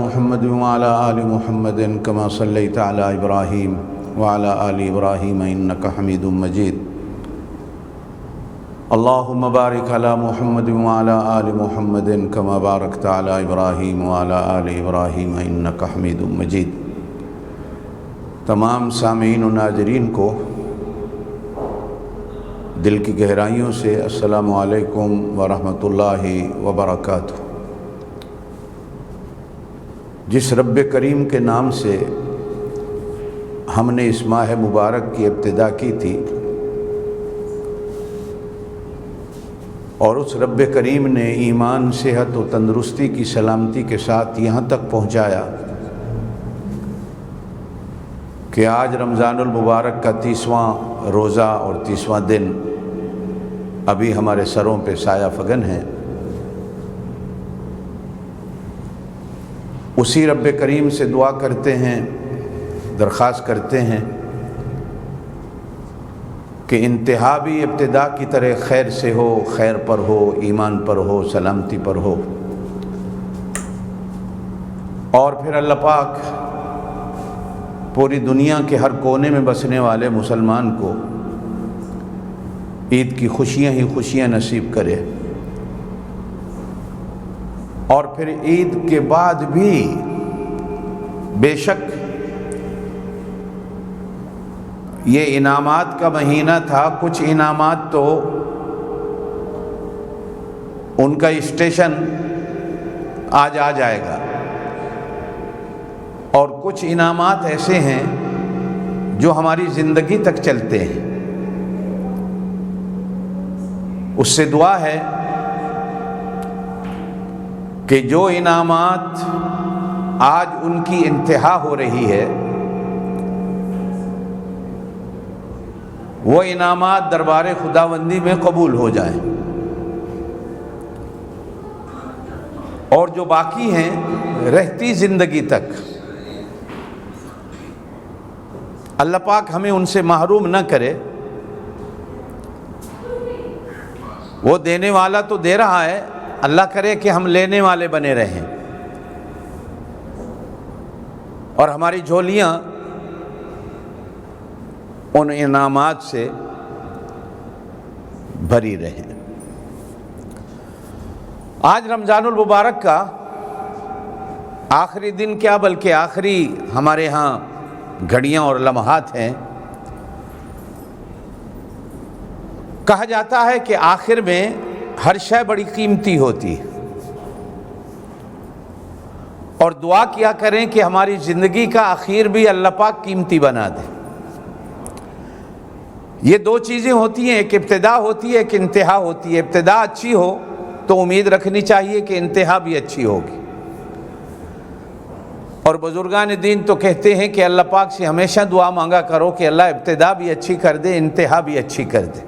محمد وعلى آل محمد كما صليت على إبراهيم وعلى آل إبراهيم إنك حميد مجيد اللهم بارك على محمد وعلى آل محمد كما باركت على إبراهيم وعلى آل إبراهيم إنك حميد مجيد۔ تمام سامعین و ناظرین کو دل کی گہرائیوں سے السلام علیکم ورحمۃ اللہ وبرکاتہ۔ جس رب کریم کے نام سے ہم نے اس ماہ مبارک کی ابتدا کی تھی اور اس رب کریم نے ایمان، صحت و تندرستی کی سلامتی کے ساتھ یہاں تک پہنچایا کہ آج رمضان المبارک کا 30واں روزہ اور 30واں دن ابھی ہمارے سروں پہ سایہ فگن ہے۔ اسی رب کریم سے دعا کرتے ہیں، درخواست کرتے ہیں کہ انتہا بھی ابتدا کی طرح خیر سے ہو، خیر پر ہو، ایمان پر ہو، سلامتی پر ہو، اور پھر اللہ پاک پوری دنیا کے ہر کونے میں بسنے والے مسلمان کو عید کی خوشیاں ہی خوشیاں نصیب کرے، اور پھر عید کے بعد بھی بے شک یہ انعامات کا مہینہ تھا، کچھ انعامات تو ان کا اسٹیشن آج آ جائے گا، اور کچھ انعامات ایسے ہیں جو ہماری زندگی تک چلتے ہیں۔ اس سے دعا ہے کہ جو انعامات آج ان کی انتہا ہو رہی ہے وہ انعامات دربار خداوندی میں قبول ہو جائیں، اور جو باقی ہیں رہتی زندگی تک اللہ پاک ہمیں ان سے محروم نہ کرے۔ وہ دینے والا تو دے رہا ہے، اللہ کرے کہ ہم لینے والے بنے رہیں اور ہماری جھولیاں ان انعامات سے بھری رہیں۔ آج رمضان المبارک کا آخری دن کیا بلکہ آخری ہمارے ہاں گھڑیاں اور لمحات ہیں۔ کہا جاتا ہے کہ آخر میں ہر شے بڑی قیمتی ہوتی ہے، اور دعا کیا کریں کہ ہماری زندگی کا آخر بھی اللہ پاک قیمتی بنا دے۔ یہ دو چیزیں ہوتی ہیں، ایک ابتدا ہوتی ہے، ایک انتہا ہوتی ہے۔ ابتدا اچھی ہو تو امید رکھنی چاہیے کہ انتہا بھی اچھی ہوگی، اور بزرگان دین تو کہتے ہیں کہ اللہ پاک سے ہمیشہ دعا مانگا کرو کہ اللہ ابتدا بھی اچھی کر دے، انتہا بھی اچھی کر دے۔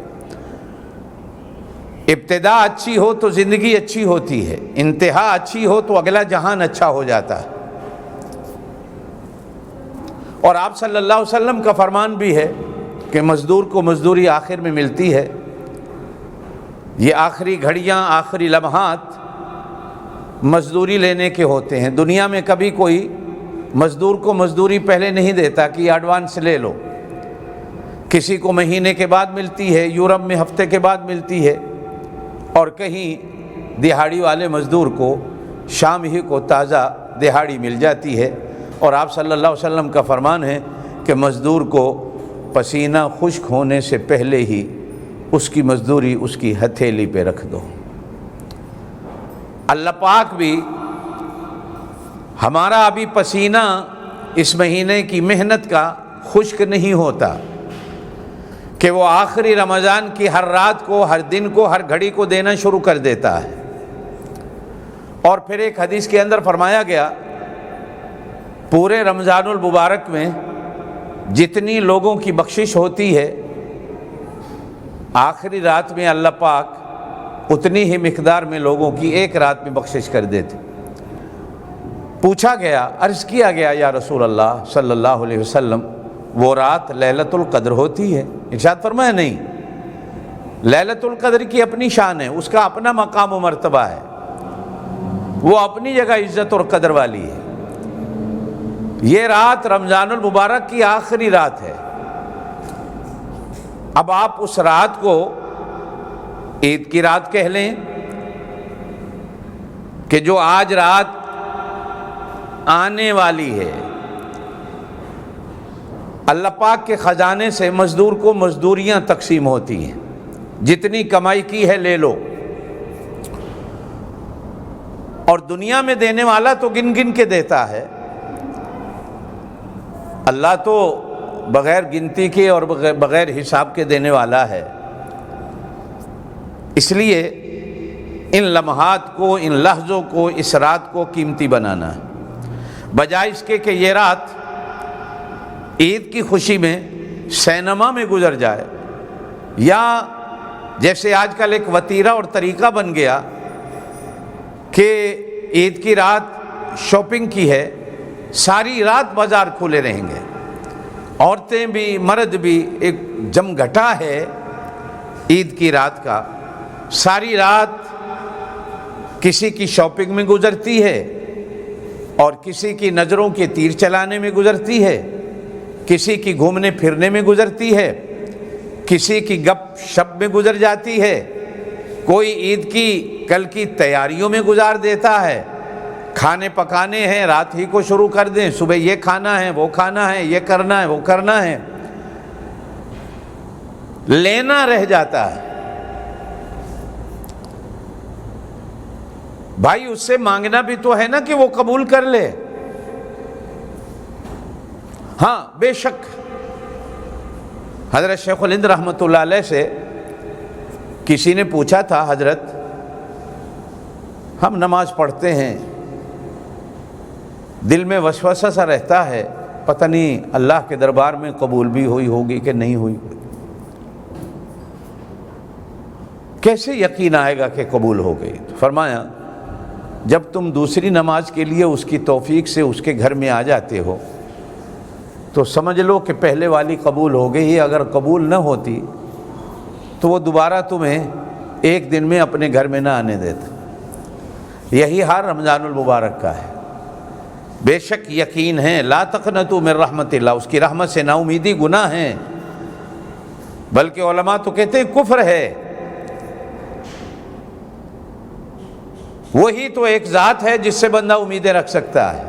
ابتدا اچھی ہو تو زندگی اچھی ہوتی ہے، انتہا اچھی ہو تو اگلا جہان اچھا ہو جاتا ہے۔ اور آپ صلی اللہ علیہ وسلم کا فرمان بھی ہے کہ مزدور کو مزدوری آخر میں ملتی ہے۔ یہ آخری گھڑیاں، آخری لمحات مزدوری لینے کے ہوتے ہیں۔ دنیا میں کبھی کوئی مزدور کو مزدوری پہلے نہیں دیتا کہ یہ ایڈوانس لے لو، کسی کو مہینے کے بعد ملتی ہے، یورپ میں ہفتے کے بعد ملتی ہے، اور کہیں دہاڑی والے مزدور کو شام ہی کو تازہ دہاڑی مل جاتی ہے۔ اور آپ صلی اللہ علیہ وسلم کا فرمان ہے کہ مزدور کو پسینہ خشک ہونے سے پہلے ہی اس کی مزدوری اس کی ہتھیلی پہ رکھ دو۔ اللہ پاک بھی ہمارا ابھی پسینہ اس مہینے کی محنت کا خشک نہیں ہوتا کہ وہ آخری رمضان کی ہر رات کو، ہر دن کو، ہر گھڑی کو دینا شروع کر دیتا ہے۔ اور پھر ایک حدیث کے اندر فرمایا گیا پورے رمضان المبارک میں جتنی لوگوں کی بخشش ہوتی ہے آخری رات میں اللہ پاک اتنی ہی مقدار میں لوگوں کی ایک رات میں بخشش کر دیتے۔ پوچھا گیا، عرض کیا گیا یا رسول اللہ صلی اللہ علیہ وسلم وہ رات لیلۃ القدر ہوتی ہے؟ ارشاد فرمایا نہیں، لیلۃ القدر کی اپنی شان ہے، اس کا اپنا مقام و مرتبہ ہے، وہ اپنی جگہ عزت اور قدر والی ہے، یہ رات رمضان المبارک کی آخری رات ہے۔ اب آپ اس رات کو عید کی رات کہہ لیں کہ جو آج رات آنے والی ہے، اللہ پاک کے خزانے سے مزدور کو مزدوریاں تقسیم ہوتی ہیں، جتنی کمائی کی ہے لے لو، اور دنیا میں دینے والا تو گن گن کے دیتا ہے، اللہ تو بغیر گنتی کے اور بغیر حساب کے دینے والا ہے۔ اس لیے ان لمحات کو، ان لحظوں کو، اس رات کو قیمتی بنانا ہے، بجائے اس کے کہ یہ رات عید کی خوشی میں سینما میں گزر جائے، یا جیسے آج کل ایک وتیرہ اور طریقہ بن گیا کہ عید کی رات شاپنگ کی ہے، ساری رات بازار کھلے رہیں گے، عورتیں بھی مرد بھی، ایک جمگھٹا ہے عید کی رات کا، ساری رات کسی کی شاپنگ میں گزرتی ہے اور کسی کی نظروں کے تیر چلانے میں گزرتی ہے، کسی کی گھومنے پھرنے میں گزرتی ہے، کسی کی گپ شپ میں گزر جاتی ہے، کوئی عید کی کل کی تیاریوں میں گزار دیتا ہے، کھانے پکانے ہیں رات ہی کو شروع کر دیں، صبح یہ کھانا ہے وہ کھانا ہے، یہ کرنا ہے وہ کرنا ہے، لینا رہ جاتا ہے۔ بھائی اس سے مانگنا بھی تو ہے نا کہ وہ قبول کر لے۔ ہاں بے شک حضرت شیخ الہند رحمۃ اللہ علیہ سے کسی نے پوچھا تھا، حضرت ہم نماز پڑھتے ہیں، دل میں وسوسہ سا رہتا ہے، پتہ نہیں اللہ کے دربار میں قبول بھی ہوئی ہوگی کہ نہیں ہوئی، کیسے یقین آئے گا کہ قبول ہو گئی؟ تو فرمایا جب تم دوسری نماز کے لیے اس کی توفیق سے اس کے گھر میں آ جاتے ہو تو سمجھ لو کہ پہلے والی قبول ہو گئی، اگر قبول نہ ہوتی تو وہ دوبارہ تمہیں ایک دن میں اپنے گھر میں نہ آنے دیتا۔ یہی حال رمضان المبارک کا ہے۔ بے شک یقین ہے، لا تقنطوا من رحمت اللہ، اس کی رحمت سے نا امیدی گناہ ہے، بلکہ علماء تو کہتے ہیں کفر ہے۔ وہی تو ایک ذات ہے جس سے بندہ امیدیں رکھ سکتا ہے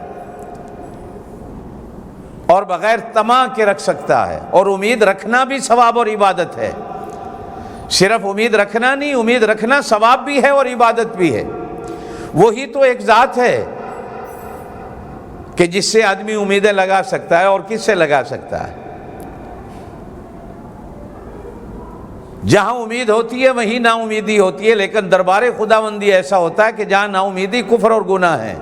اور بغیر طمع کے رکھ سکتا ہے، اور امید رکھنا بھی ثواب اور عبادت ہے۔ صرف امید رکھنا نہیں، امید رکھنا ثواب بھی ہے اور عبادت بھی ہے۔ وہی تو ایک ذات ہے کہ جس سے آدمی امیدیں لگا سکتا ہے، اور کس سے لگا سکتا ہے؟ جہاں امید ہوتی ہے وہیں نا امیدی ہوتی ہے، لیکن دربار خداوندی ایسا ہوتا ہے کہ جہاں نا امیدی کفر اور گناہ ہے،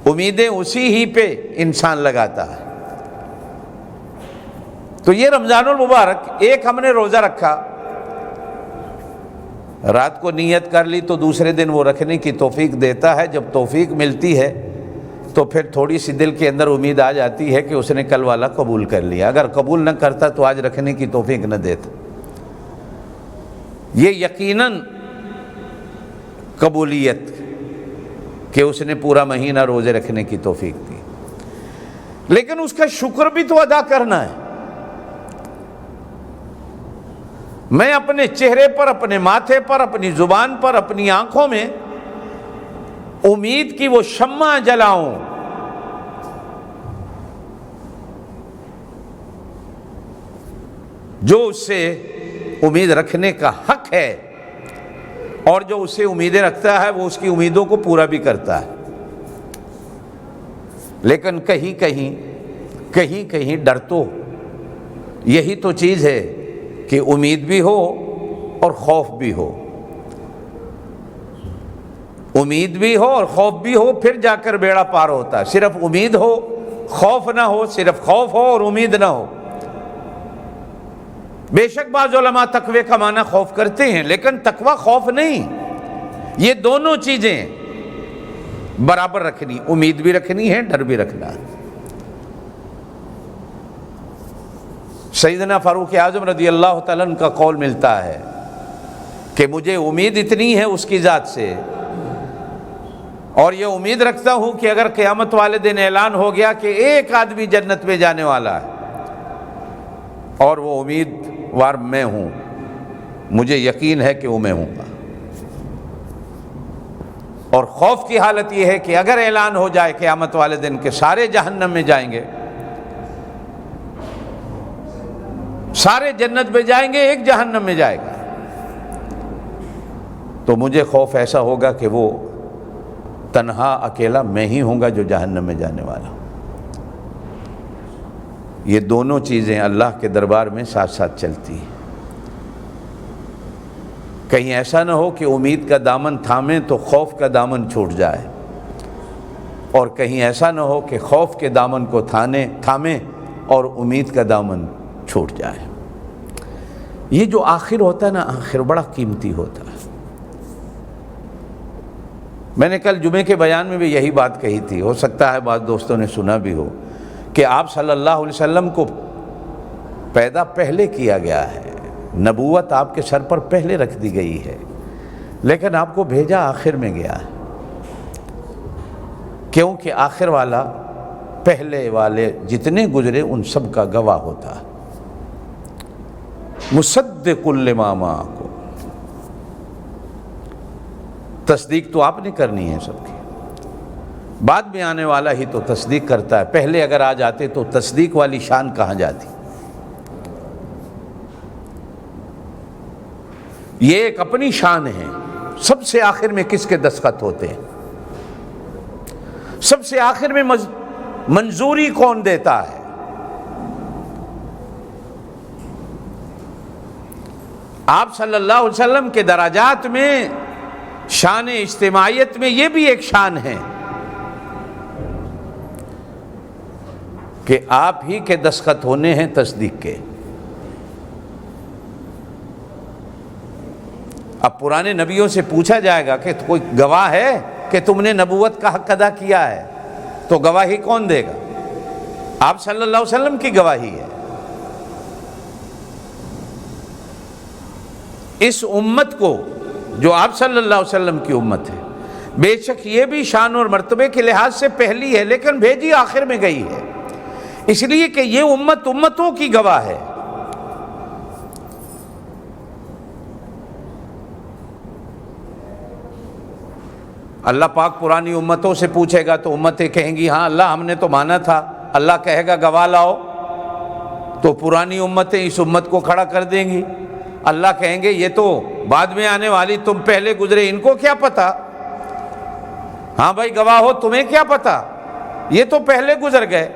امیدیں اسی ہی پہ انسان لگاتا ہے۔ تو یہ رمضان المبارک، ایک ہم نے روزہ رکھا، رات کو نیت کر لی تو دوسرے دن وہ رکھنے کی توفیق دیتا ہے۔ جب توفیق ملتی ہے تو پھر تھوڑی سی دل کے اندر امید آ جاتی ہے کہ اس نے کل والا قبول کر لیا، اگر قبول نہ کرتا تو آج رکھنے کی توفیق نہ دیتا۔ یہ یقیناً قبولیت کہ اس نے پورا مہینہ روزے رکھنے کی توفیق دی، لیکن اس کا شکر بھی تو ادا کرنا ہے۔ میں اپنے چہرے پر، اپنے ماتھے پر، اپنی زبان پر، اپنی آنکھوں میں امید کی وہ شمع جلاؤں جو اس سے امید رکھنے کا حق ہے، اور جو اس سے امیدیں رکھتا ہے وہ اس کی امیدوں کو پورا بھی کرتا ہے۔ لیکن کہیں کہیں ڈر تو یہی تو چیز ہے کہ امید بھی ہو اور خوف بھی ہو، امید بھی ہو اور خوف بھی ہو، پھر جا کر بیڑا پار ہوتا ہے۔ صرف امید ہو خوف نہ ہو، صرف خوف ہو اور امید نہ ہو۔ بے شک بعض علماء تقوی کا معنی خوف کرتے ہیں، لیکن تقوی خوف نہیں، یہ دونوں چیزیں برابر رکھنی، امید بھی رکھنی ہے، ڈر بھی رکھنا ہے۔ سیدنا فاروق اعظم رضی اللہ تعالیٰ عنہ کا قول ملتا ہے کہ مجھے امید اتنی ہے اس کی ذات سے اور یہ امید رکھتا ہوں کہ اگر قیامت والے دن اعلان ہو گیا کہ ایک آدمی جنت میں جانے والا ہے اور وہ امیدوار میں ہوں، مجھے یقین ہے کہ وہ میں ہوں گا۔ اور خوف کی حالت یہ ہے کہ اگر اعلان ہو جائے قیامت والے دن کہ سارے جہنم میں جائیں گے، سارے جنت میں جائیں گے، ایک جہنم میں جائے گا، تو مجھے خوف ایسا ہوگا کہ وہ تنہا اکیلا میں ہی ہوں گا جو جہنم میں جانے والا ہوں۔ یہ دونوں چیزیں اللہ کے دربار میں ساتھ ساتھ چلتی ہیں۔ کہیں ایسا نہ ہو کہ امید کا دامن تھامیں تو خوف کا دامن چھوٹ جائے، اور کہیں ایسا نہ ہو کہ خوف کے دامن کو تھامیں اور امید کا دامن چھوٹ جائے۔ یہ جو آخر ہوتا ہے نا، آخر بڑا قیمتی ہوتا ہے۔ میں نے کل جمعے کے بیان میں بھی یہی بات کہی تھی، ہو سکتا ہے بعض دوستوں نے سنا بھی ہو، کہ آپ صلی اللہ علیہ وسلم کو پیدا پہلے کیا گیا ہے، نبوت آپ کے سر پر پہلے رکھ دی گئی ہے، لیکن آپ کو بھیجا آخر میں گیا ہے، کیونکہ آخر والا پہلے والے جتنے گزرے ان سب کا گواہ ہوتا ہے۔ مصدق لما معکم، تصدیق تو آپ نے کرنی ہے سب کی، بعد میں آنے والا ہی تو تصدیق کرتا ہے، پہلے اگر آ جاتے تو تصدیق والی شان کہاں جاتی؟ یہ ایک اپنی شان ہے۔ سب سے آخر میں کس کے دستخط ہوتے ہیں؟ سب سے آخر میں منظوری کون دیتا ہے؟ آپ صلی اللہ علیہ وسلم کے درجات میں، شان اجتماعیت میں یہ بھی ایک شان ہے کہ آپ ہی کے دستخط ہونے ہیں تصدیق کے۔ اب پرانے نبیوں سے پوچھا جائے گا کہ کوئی گواہ ہے کہ تم نے نبوت کا حق ادا کیا ہے، تو گواہی کون دے گا؟ آپ صلی اللہ علیہ وسلم کی گواہی ہے۔ اس امت کو جو آپ صلی اللہ علیہ وسلم کی امت ہے، بے شک یہ بھی شان اور مرتبے کے لحاظ سے پہلی ہے، لیکن بھیجی آخر میں گئی ہے، اس لیے کہ یہ امت امتوں کی گواہ ہے۔ اللہ پاک پرانی امتوں سے پوچھے گا تو امتیں کہیں گی ہاں اللہ ہم نے تو مانا تھا، اللہ کہے گا گواہ لاؤ، تو پرانی امتیں اس امت کو کھڑا کر دیں گی، اللہ کہیں گے یہ تو بعد میں آنے والی، تم پہلے گزرے، ان کو کیا پتا؟ ہاں بھائی گواہ ہو، تمہیں کیا پتا، یہ تو پہلے گزر گئے۔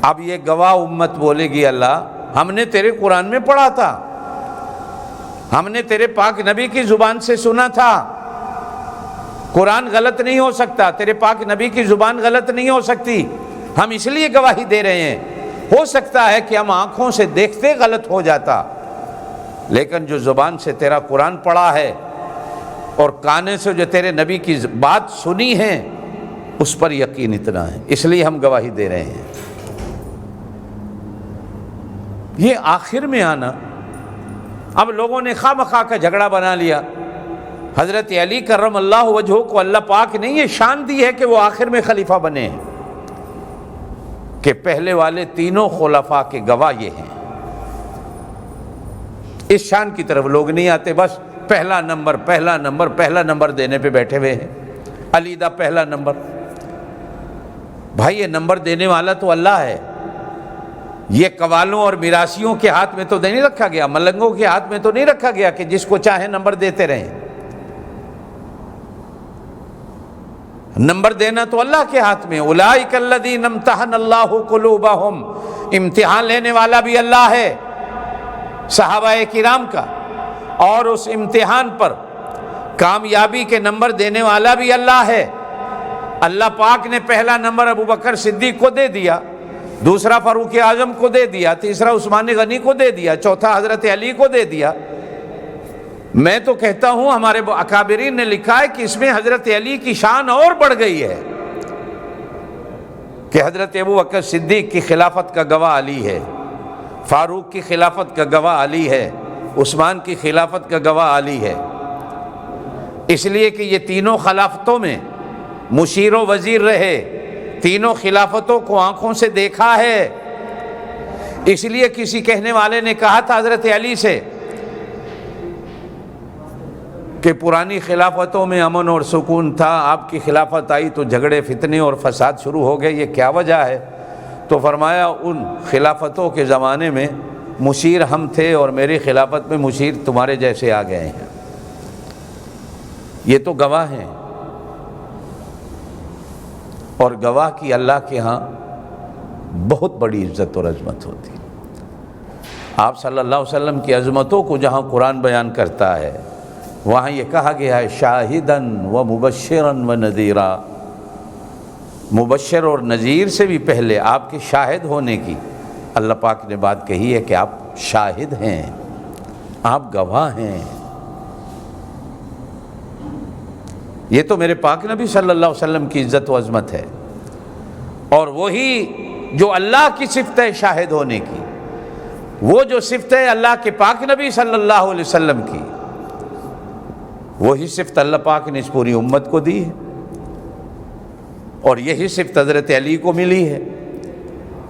اب یہ گواہ امت بولے گی اللہ ہم نے تیرے قرآن میں پڑھا تھا، ہم نے تیرے پاک نبی کی زبان سے سنا تھا، قرآن غلط نہیں ہو سکتا، تیرے پاک نبی کی زبان غلط نہیں ہو سکتی، ہم اس لیے گواہی دے رہے ہیں۔ ہو سکتا ہے کہ ہم آنکھوں سے دیکھتے غلط ہو جاتا، لیکن جو زبان سے تیرا قرآن پڑھا ہے اور کانے سے جو تیرے نبی کی بات سنی ہے اس پر یقین اتنا ہے، اس لیے ہم گواہی دے رہے ہیں۔ یہ آخر میں آنا، اب لوگوں نے خواہ مخواہ کا جھگڑا بنا لیا، حضرت علی کرم اللہ وجہہ کو اللہ پاک نے یہ شان دی ہے کہ وہ آخر میں خلیفہ بنے ہیں، کہ پہلے والے تینوں خلفاء کے گواہ یہ ہیں۔ اس شان کی طرف لوگ نہیں آتے، بس پہلا نمبر پہلا نمبر پہلا نمبر دینے پہ بیٹھے ہوئے ہیں، علی دا پہلا نمبر۔ بھائی یہ نمبر دینے والا تو اللہ ہے، یہ قوالوں اور میراثیوں کے ہاتھ میں تو نہیں رکھا گیا، ملنگوں کے ہاتھ میں تو نہیں رکھا گیا کہ جس کو چاہے نمبر دیتے رہیں۔ نمبر دینا تو اللہ کے ہاتھ میں، اولئک الذین امتحن اللہ قلوبہم، امتحان لینے والا بھی اللہ ہے صحابہ کرام کا، اور اس امتحان پر کامیابی کے نمبر دینے والا بھی اللہ ہے۔ اللہ پاک نے پہلا نمبر ابو بکر صدیق کو دے دیا، دوسرا فاروق اعظم کو دے دیا، تیسرا عثمان غنی کو دے دیا، چوتھا حضرت علی کو دے دیا۔ میں تو کہتا ہوں ہمارے اکابرین نے لکھا ہے کہ اس میں حضرت علی کی شان اور بڑھ گئی ہے، کہ حضرت ابو بکر صدیق کی خلافت کا گواہ علی ہے، فاروق کی خلافت کا گواہ علی ہے، عثمان کی خلافت کا گواہ علی ہے، اس لیے کہ یہ تینوں خلافتوں میں مشیر و وزیر رہے، تینوں خلافتوں کو آنکھوں سے دیکھا ہے۔ اس لیے کسی کہنے والے نے کہا تھا حضرت علی سے کہ پرانی خلافتوں میں امن اور سکون تھا، آپ کی خلافت آئی تو جھگڑے فتنے اور فساد شروع ہو گئے، یہ کیا وجہ ہے؟ تو فرمایا ان خلافتوں کے زمانے میں مشیر ہم تھے اور میری خلافت میں مشیر تمہارے جیسے آ گئے ہیں۔ یہ تو گواہ ہیں، اور گواہ کی اللہ کے ہاں بہت بڑی عزت اور عظمت ہوتی ہے۔ آپ صلی اللہ علیہ وسلم کی عظمتوں کو جہاں قرآن بیان کرتا ہے وہاں یہ کہا گیا ہے شاہدن و مبشرن و نذیرا، مبشر اور نذیر سے بھی پہلے آپ کے شاہد ہونے کی اللہ پاک نے بات کہی ہے کہ آپ شاہد ہیں، آپ گواہ ہیں۔ یہ تو میرے پاک نبی صلی اللہ علیہ وسلم کی عزت و عظمت ہے، اور وہی جو اللہ کی صفت ہے شاہد ہونے کی، وہ جو صفت ہے اللہ کے پاک نبی صلی اللہ علیہ وسلم کی، وہی صفت اللہ پاک نے اس پوری امت کو دی ہے، اور یہی صفت حضرت علی کو ملی ہے۔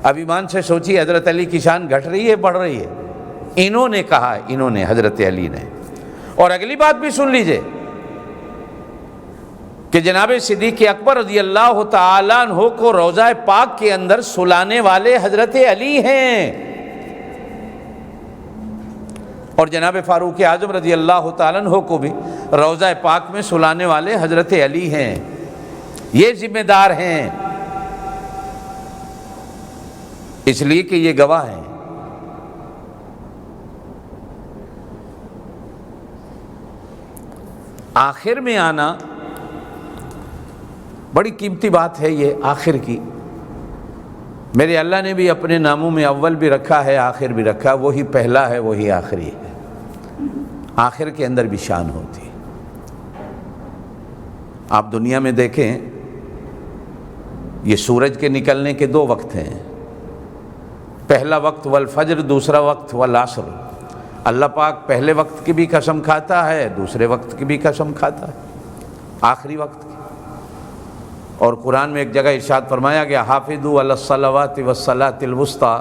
اب ایمان سے سوچیے، حضرت علی کی شان گھٹ رہی ہے بڑھ رہی ہے؟ انہوں نے کہا، انہوں نے، حضرت علی نے۔ اور اگلی بات بھی سن لیجئے کہ جناب صدیق اکبر رضی اللہ تعالیٰ عنہ کو روضہ پاک کے اندر سلانے والے حضرت علی ہیں، اور جناب فاروق اعظم رضی اللہ تعالیٰ عنہ کو بھی روضہ پاک میں سلانے والے حضرت علی ہیں۔ یہ ذمہ دار ہیں، اس لیے کہ یہ گواہ ہیں۔ آخر میں آنا بڑی قیمتی بات ہے، یہ آخر کی۔ میرے اللہ نے بھی اپنے ناموں میں اول بھی رکھا ہے، آخر بھی رکھا ہے، وہی پہلا ہے وہی آخری ہے۔ آخر کے اندر بھی شان ہوتی ہے۔ آپ دنیا میں دیکھیں، یہ سورج کے نکلنے کے دو وقت ہیں، پہلا وقت والفجر، دوسرا وقت والعصر۔ اللہ پاک پہلے وقت کی بھی قسم کھاتا ہے، دوسرے وقت کی بھی قسم کھاتا ہے، آخری وقت کی۔ اور قرآن میں ایک جگہ ارشاد فرمایا گیا حافظوا علی الصلوات والصلاۃ الوسطیٰ،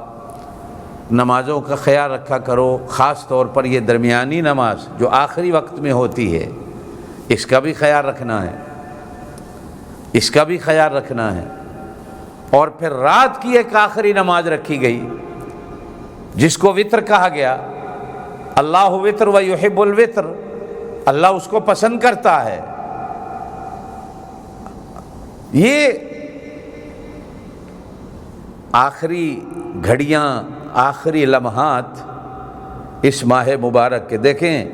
نمازوں کا خیال رکھا کرو، خاص طور پر یہ درمیانی نماز جو آخری وقت میں ہوتی ہے، اس کا بھی خیال رکھنا ہے، اس کا بھی خیال رکھنا ہے۔ اور پھر رات کی ایک آخری نماز رکھی گئی جس کو وتر کہا گیا، اللہ وتر و یحب الوتر، اللہ اس کو پسند کرتا ہے۔ یہ آخری گھڑیاں، آخری لمحات اس ماہ مبارک کے، دیکھیں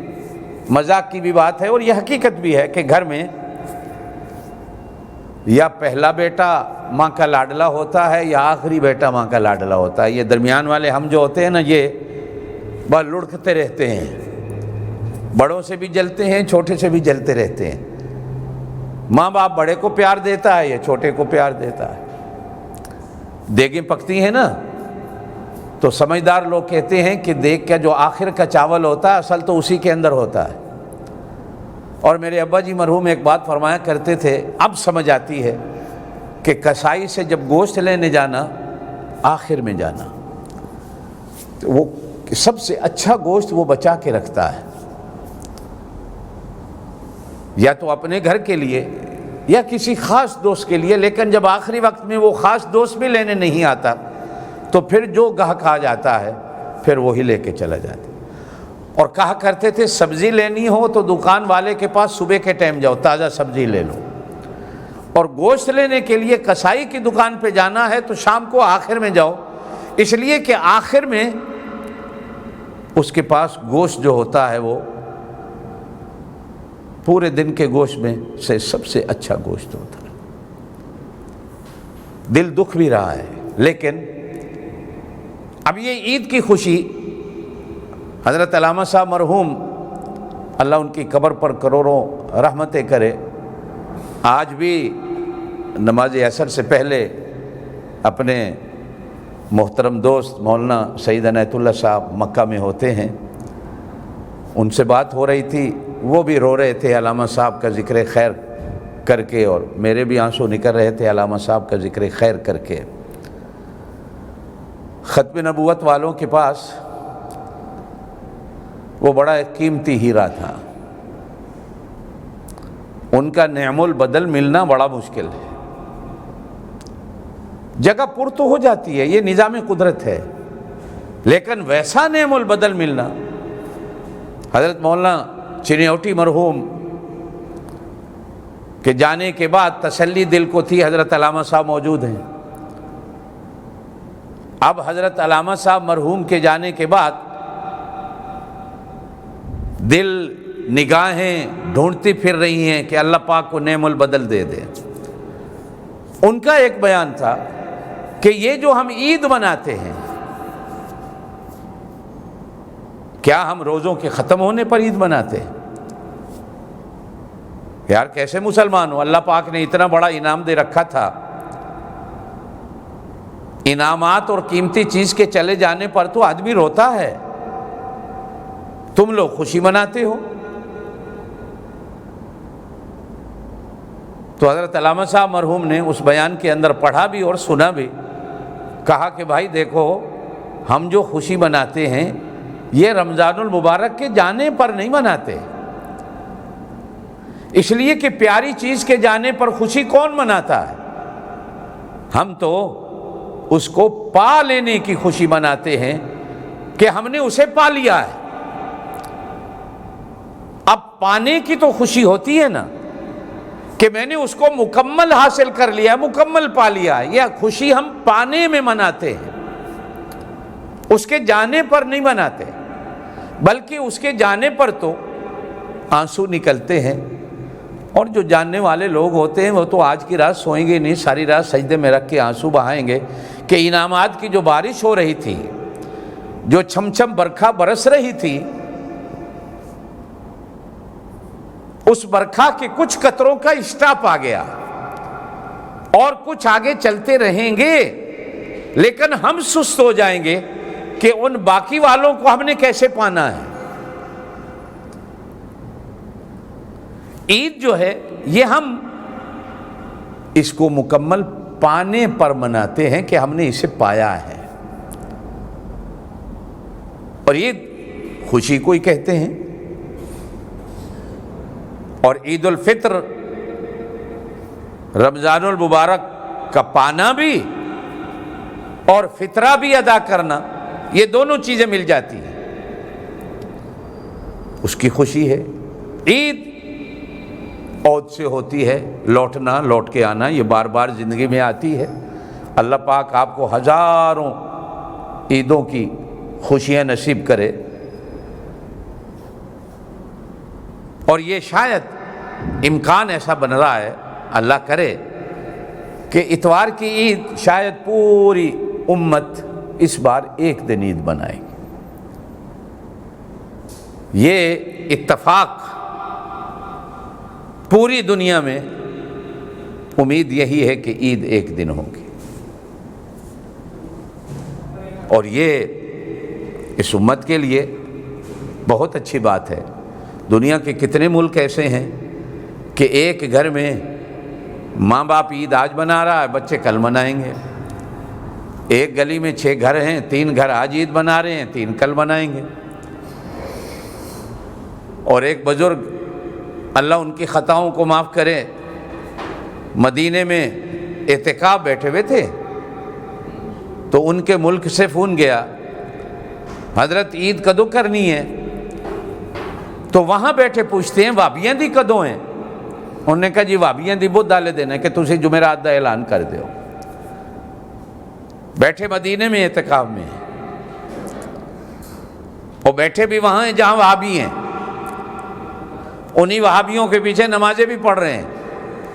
مذاق کی بھی بات ہے اور یہ حقیقت بھی ہے کہ گھر میں یا پہلا بیٹا ماں کا لاڈلا ہوتا ہے یا آخری بیٹا ماں کا لاڈلا ہوتا ہے۔ یہ درمیان والے ہم جو ہوتے ہیں نا، یہ بس لڑکتے رہتے ہیں، بڑوں سے بھی جلتے ہیں، چھوٹے سے بھی جلتے رہتے ہیں۔ ماں باپ بڑے کو پیار دیتا ہے یا چھوٹے کو پیار دیتا ہے؟ دیگیں پکتی ہیں نا، تو سمجھدار لوگ کہتے ہیں کہ دیگ کا جو آخر کا چاول ہوتا ہے اصل تو اسی کے اندر ہوتا ہے۔ اور میرے ابا جی مرحوم ایک بات فرمایا کرتے تھے، اب سمجھ آتی ہے کہ کسائی سے جب گوشت لینے جانا، آخر میں جانا، تو وہ سب سے اچھا گوشت وہ بچا کے رکھتا ہے، یا تو اپنے گھر کے لیے یا کسی خاص دوست کے لیے، لیکن جب آخری وقت میں وہ خاص دوست بھی لینے نہیں آتا تو پھر جو گاہک آ جاتا ہے پھر وہی لے کے چلا جاتا۔ اور کہا کرتے تھے سبزی لینی ہو تو دکان والے کے پاس صبح کے ٹائم جاؤ، تازہ سبزی لے لو، اور گوشت لینے کے لیے کسائی کی دکان پہ جانا ہے تو شام کو آخر میں جاؤ، اس لیے کہ آخر میں اس کے پاس گوشت جو ہوتا ہے وہ پورے دن کے گوشت میں سے سب سے اچھا گوشت ہوتا ہے۔ دل دکھ بھی رہا ہے، لیکن اب یہ عید کی خوشی، حضرت علامہ صاحب مرحوم اللہ ان کی قبر پر کروڑوں رحمتیں کرے، آج بھی نماز عصر سے پہلے اپنے محترم دوست مولانا سید عنایت اللہ صاحب مکہ میں ہوتے ہیں، ان سے بات ہو رہی تھی، وہ بھی رو رہے تھے، علامہ صاحب کا ذکر خیر کر کے، اور میرے بھی آنسو نکل رہے تھے علامہ صاحب کا ذکر خیر کر کے۔ ختم نبوت والوں کے پاس وہ بڑا ایک قیمتی ہیرا تھا، ان کا نعم البدل ملنا بڑا مشکل ہے۔ جگہ پر تو ہو جاتی ہے، یہ نظام قدرت ہے، لیکن ویسا نعم البدل ملنا۔ حضرت مولانا چنیوٹی مرحوم کے جانے کے بعد تسلی دل کو تھی، حضرت علامہ صاحب موجود ہیں۔ اب حضرت علامہ صاحب مرحوم کے جانے کے بعد دل نگاہیں ڈھونڈتی پھر رہی ہیں کہ اللہ پاک کو نعم البدل دے دے۔ ان کا ایک بیان تھا کہ یہ جو ہم عید مناتے ہیں، کیا ہم روزوں کے ختم ہونے پر عید مناتے ہیں؟ یار کیسے مسلمان ہو؟ اللہ پاک نے اتنا بڑا انعام دے رکھا تھا، انعامات اور قیمتی چیز کے چلے جانے پر تو آدمی روتا ہے، تم لوگ خوشی مناتے ہو۔ تو حضرت علامہ صاحب مرحوم نے اس بیان کے اندر پڑھا بھی اور سنا بھی، کہا کہ بھائی دیکھو، ہم جو خوشی مناتے ہیں یہ رمضان المبارک کے جانے پر نہیں مناتے، اس لیے کہ پیاری چیز کے جانے پر خوشی کون مناتا ہے؟ ہم تو اس کو پا لینے کی خوشی مناتے ہیں کہ ہم نے اسے پا لیا ہے۔ اب پانے کی تو خوشی ہوتی ہے نا، کہ میں نے اس کو مکمل حاصل کر لیا ہے، مکمل پا لیا ہے۔ یہ خوشی ہم پانے میں مناتے ہیں، اس کے جانے پر نہیں مناتے، بلکہ اس کے جانے پر تو آنسو نکلتے ہیں۔ اور جو جاننے والے لوگ ہوتے ہیں وہ تو آج کی رات سوئیں گے نہیں، ساری رات سجدے میں رکھ کے آنسو بہائیں گے کہ انعامات کی جو بارش ہو رہی تھی، جو چھم چھم برکھا برس رہی تھی، اس برکھا کے کچھ قطروں کا اسٹاپ آ گیا اور کچھ آگے چلتے رہیں گے، لیکن ہم سست ہو جائیں گے کہ ان باقی والوں کو ہم نے کیسے پانا ہے۔ عید جو ہے یہ ہم اس کو مکمل پانے پر مناتے ہیں کہ ہم نے اسے پایا ہے، اور یہ خوشی کو ہی کہتے ہیں۔ اور عید الفطر، رمضان المبارک کا پانا بھی اور فطرہ بھی ادا کرنا، یہ دونوں چیزیں مل جاتی ہیں، اس کی خوشی ہے۔ عید عود سے ہوتی ہے، لوٹنا، لوٹ کے آنا، یہ بار بار زندگی میں آتی ہے۔ اللہ پاک آپ کو ہزاروں عیدوں کی خوشیاں نصیب کرے، اور یہ شاید امکان ایسا بن رہا ہے، اللہ کرے کہ اتوار کی عید شاید پوری امت اس بار ایک دن عید منائے گی۔ یہ اتفاق پوری دنیا میں، امید یہی ہے کہ عید ایک دن ہوگی، اور یہ اس امت کے لیے بہت اچھی بات ہے۔ دنیا کے کتنے ملک ایسے ہیں کہ ایک گھر میں ماں باپ عید آج منا رہا ہے، بچے کل منائیں گے۔ ایک گلی میں 6 گھر ہیں، 3 گھر آج عید منا رہے ہیں، 3 کل منائیں گے۔ اور ایک بزرگ، اللہ ان کی خطاؤں کو معاف کرے، مدینے میں اعتکاف بیٹھے ہوئے تھے، تو ان کے ملک سے فون گیا، حضرت عید کدو کرنی ہے؟ تو وہاں بیٹھے پوچھتے ہیں وابیاں دی کدوں ہیں؟ انہوں نے کہا جی وابیاں دی بہت ڈالے دینا کہ تسی جمعرات دا اعلان کر دیو۔ بیٹھے مدینے میں اعتکاف میں ہیں، اور بیٹھے بھی وہاں ہیں جہاں وہابی ہیں، انہی وہابیوں کے پیچھے نمازیں بھی پڑھ رہے ہیں۔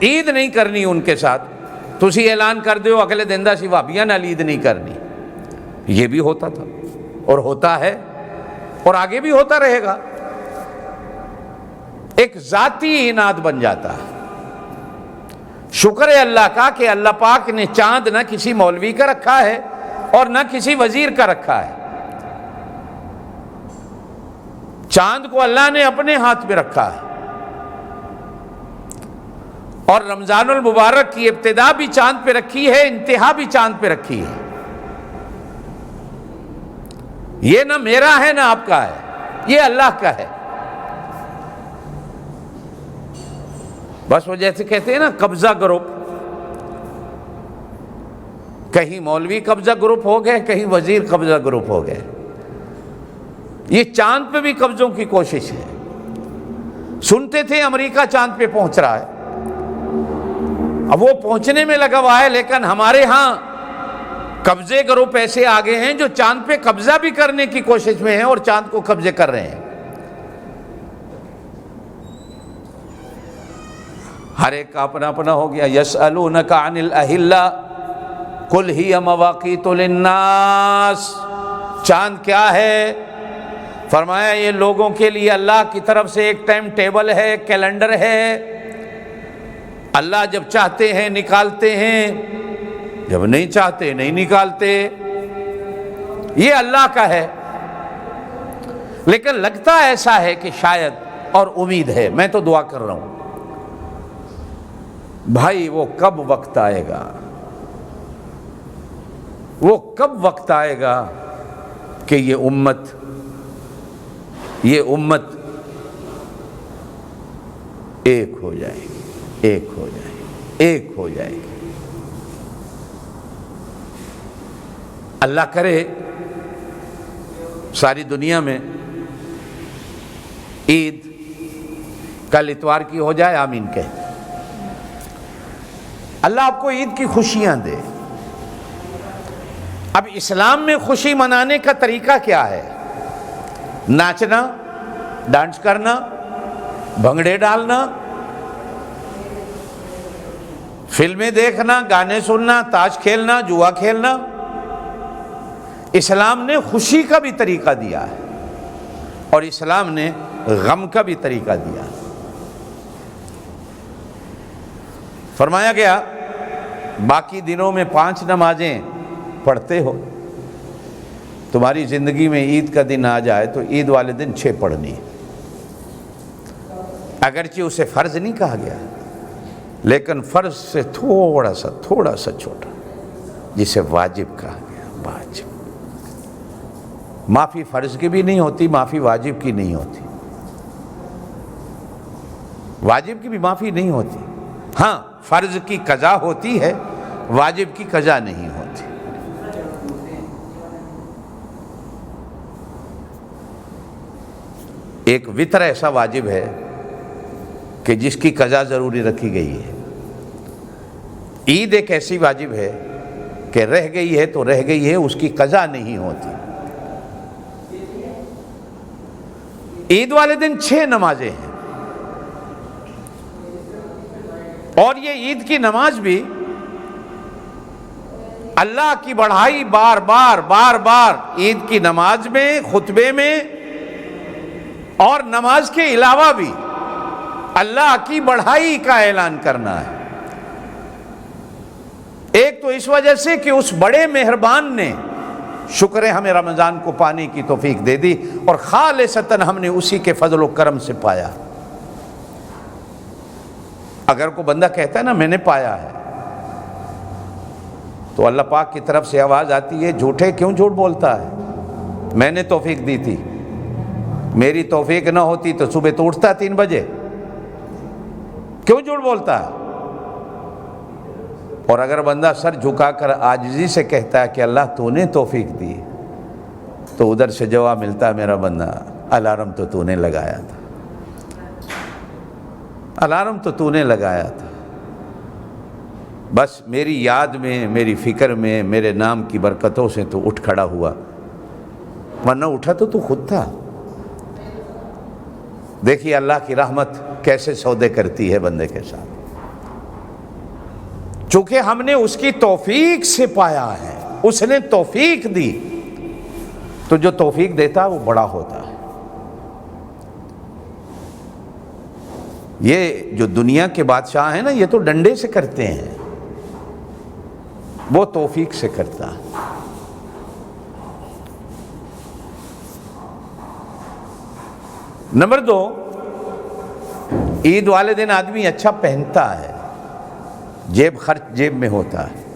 عید نہیں کرنی ان کے ساتھ، تسی اعلان کر دیو اگلے دن دا سی وہابیاں نال عید نہیں کرنی۔ یہ بھی ہوتا تھا اور ہوتا ہے اور آگے بھی ہوتا رہے گا۔ ایک ذاتی اناد بن جاتا ہے۔ شکر ہے اللہ کا کہ اللہ پاک نے چاند نہ کسی مولوی کا رکھا ہے اور نہ کسی وزیر کا رکھا ہے، چاند کو اللہ نے اپنے ہاتھ میں رکھا ہے، اور رمضان المبارک کی ابتدا بھی چاند پہ رکھی ہے، انتہا بھی چاند پہ رکھی ہے۔ یہ نہ میرا ہے نہ آپ کا ہے، یہ اللہ کا ہے۔ بس وہ جیسے کہتے ہیں نا قبضہ گروپ، کہیں مولوی قبضہ گروپ ہو گئے، کہیں وزیر قبضہ گروپ ہو گئے۔ یہ چاند پہ بھی قبضوں کی کوشش ہے۔ سنتے تھے امریکہ چاند پہ پہنچ رہا ہے، اب وہ پہنچنے میں لگا ہوا ہے، لیکن ہمارے ہاں قبضے گروپ ایسے آگے ہیں جو چاند پہ قبضہ بھی کرنے کی کوشش میں ہیں اور چاند کو قبضے کر رہے ہیں۔ ہر ایک کا اپنا اپنا ہو گیا۔ یسألونک عن الأہلہ قل ہی مواقیت للناس، چاند کیا ہے؟ فرمایا یہ لوگوں کے لیے اللہ کی طرف سے ایک ٹائم ٹیبل ہے، کیلنڈر ہے۔ اللہ جب چاہتے ہیں نکالتے ہیں، جب نہیں چاہتے نہیں نکالتے، یہ اللہ کا ہے۔ لیکن لگتا ایسا ہے کہ شاید، اور امید ہے، میں تو دعا کر رہا ہوں بھائی، وہ کب وقت آئے گا، وہ کب وقت آئے گا کہ یہ امت ایک ہو جائے گی، ایک ہو جائے گی، ایک ہو جائے گی۔ اللہ کرے ساری دنیا میں عید کل اتوار کی ہو جائے، آمین کہہ۔ اللہ آپ کو عید کی خوشیاں دے۔ اب اسلام میں خوشی منانے کا طریقہ کیا ہے؟ ناچنا، ڈانس کرنا، بھنگڑے ڈالنا، فلمیں دیکھنا، گانے سننا، تاش کھیلنا، جوا کھیلنا۔ اسلام نے خوشی کا بھی طریقہ دیا ہے اور اسلام نے غم کا بھی طریقہ دیا۔ فرمایا گیا باقی دنوں میں 5 نمازیں پڑھتے ہو، تمہاری زندگی میں عید کا دن آ جائے تو عید والے دن 6 پڑھنی ہے۔ اگرچہ اسے فرض نہیں کہا گیا، لیکن فرض سے تھوڑا سا چھوٹا، جسے واجب کہا گیا۔ واجب، معافی فرض کی بھی نہیں ہوتی، معافی واجب کی نہیں ہوتی، واجب کی بھی معافی نہیں ہوتی۔ ہاں، فرض کی قضا ہوتی ہے، واجب کی قضا نہیں ہوتی۔ ایک وطر ایسا واجب ہے کہ جس کی قضا ضروری رکھی گئی ہے۔ عید ایک ایسی واجب ہے کہ رہ گئی ہے تو رہ گئی ہے، اس کی قضا نہیں ہوتی۔ عید والے دن 6 نمازیں ہیں، اور یہ عید کی نماز بھی اللہ کی بڑھائی بار بار عید کی نماز میں، خطبے میں اور نماز کے علاوہ بھی اللہ کی بڑھائی کا اعلان کرنا ہے۔ ایک تو اس وجہ سے کہ اس بڑے مہربان نے، شکر ہے ہمیں رمضان کو پانے کی توفیق دے دی اور خالصتاً ہم نے اسی کے فضل و کرم سے پایا۔ اگر کوئی بندہ کہتا ہے نا میں نے پایا ہے، تو اللہ پاک کی طرف سے آواز آتی ہے جھوٹے کیوں جھوٹ بولتا ہے، میں نے توفیق دی تھی، میری توفیق نہ ہوتی تو صبح تو اٹھتا 3 بجے، کیوں جھوٹ بولتا ہے؟ اور اگر بندہ سر جھکا کر عاجزی سے کہتا ہے کہ اللہ تو نے توفیق دی، تو ادھر سے جواب ملتا ہے میرا بندہ الارم تو نے لگایا تھا، الارم تو نے لگایا تھا، بس میری یاد میں، میری فکر میں، میرے نام کی برکتوں سے تو اٹھ کھڑا ہوا، ورنہ اٹھا تو خود تھا۔ دیکھیے اللہ کی رحمت کیسے سودے کرتی ہے بندے کے ساتھ۔ چونکہ ہم نے اس کی توفیق سے پایا ہے، اس نے توفیق دی، تو جو توفیق دیتا ہے وہ بڑا ہوتا ہے۔ یہ جو دنیا کے بادشاہ ہیں نا، یہ تو ڈنڈے سے کرتے ہیں، وہ توفیق سے کرتا ہے۔ نمبر 2، عید والے دن آدمی اچھا پہنتا ہے، جیب خرچ جیب میں ہوتا ہے.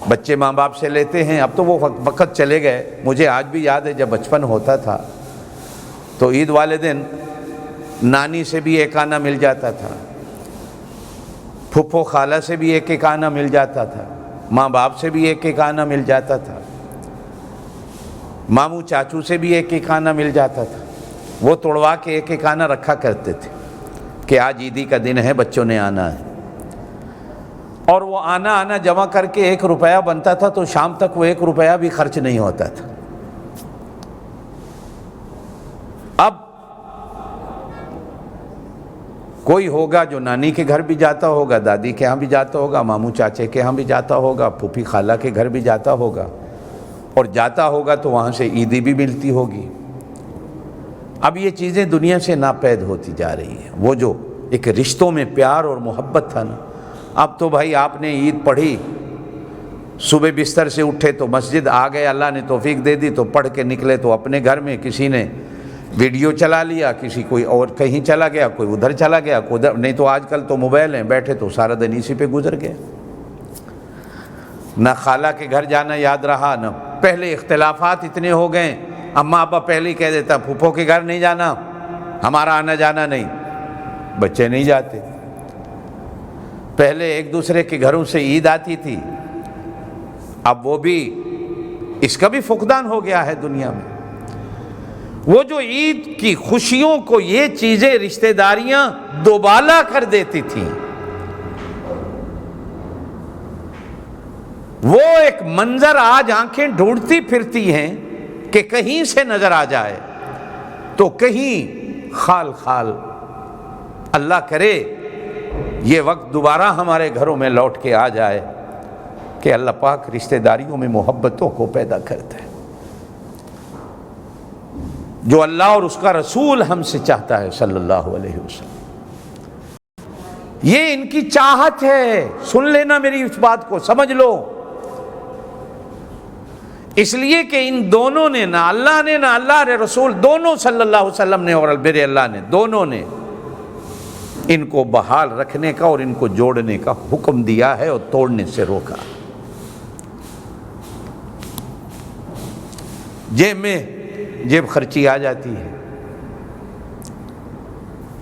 بچے ماں باپ سے لیتے ہیں. اب تو وہ وقت چلے گئے. مجھے آج بھی یاد ہے جب بچپن ہوتا تھا تو عید والے دن نانی سے بھی ایک آنا مل جاتا تھا, پھپھو خالہ سے بھی ایک ایک آنا مل جاتا تھا, ماں باپ سے بھی ایک ایک آنا مل جاتا تھا, ماموں چاچو سے بھی ایک ایک آنا مل جاتا تھا. وہ توڑوا کے ایک ایک آنا رکھا کرتے تھے کہ آج عیدی کا دن ہے, بچوں نے آنا ہے. اور وہ آنا جمع کر کے 1 روپیہ بنتا تھا تو شام تک وہ 1 روپیہ بھی خرچ نہیں ہوتا تھا. اب کوئی ہوگا جو نانی کے گھر بھی جاتا ہوگا, دادی کے ہاں بھی جاتا ہوگا, ماموں چاچے کے ہاں بھی جاتا ہوگا, پھوپھی خالہ کے گھر بھی جاتا ہوگا, اور جاتا ہوگا تو وہاں سے عیدی بھی ملتی ہوگی. اب یہ چیزیں دنیا سے ناپید ہوتی جا رہی ہیں. وہ جو ایک رشتوں میں پیار اور محبت تھا نا, اب تو بھائی آپ نے عید پڑھی, صبح بستر سے اٹھے تو مسجد آ گئے, اللہ نے توفیق دے دی تو پڑھ کے نکلے تو اپنے گھر میں کسی نے ویڈیو چلا لیا, کسی کوئی اور کہیں چلا گیا, کوئی ادھر چلا گیا, کوئی ادھر. نہیں تو آج کل تو موبائل ہیں, بیٹھے تو سارا دن اسی پہ گزر گیا. نہ خالہ کے گھر جانا یاد رہا, نہ پہلے اختلافات اتنے ہو گئے, اماں ابا پہلے ہی کہہ دیتا پھوپھو کے گھر نہیں جانا, ہمارا آنا جانا نہیں, بچے نہیں جاتے. پہلے ایک دوسرے کے گھروں سے عید آتی تھی, اب وہ بھی, اس کا بھی فقدان ہو گیا ہے دنیا میں. وہ جو عید کی خوشیوں کو یہ چیزیں رشتہ داریاں دوبالا کر دیتی تھیں, وہ ایک منظر آج آنکھیں ڈھونڈتی پھرتی ہیں کہ کہیں سے نظر آ جائے تو کہیں خال خال. اللہ کرے یہ وقت دوبارہ ہمارے گھروں میں لوٹ کے آ جائے کہ اللہ پاک رشتہ داریوں میں محبتوں کو پیدا کرتا ہے, جو اللہ اور اس کا رسول ہم سے چاہتا ہے صلی اللہ علیہ وسلم. یہ ان کی چاہت ہے. سن لینا میری اس بات کو, سمجھ لو. اس لیے کہ ان دونوں نے, نہ اللہ نے نہ اللہ کے رسول, دونوں صلی اللہ علیہ وسلم نے اور میرے اللہ نے, دونوں نے ان کو بحال رکھنے کا اور ان کو جوڑنے کا حکم دیا ہے اور توڑنے سے روکا. جیب میں جیب خرچی آ جاتی ہے,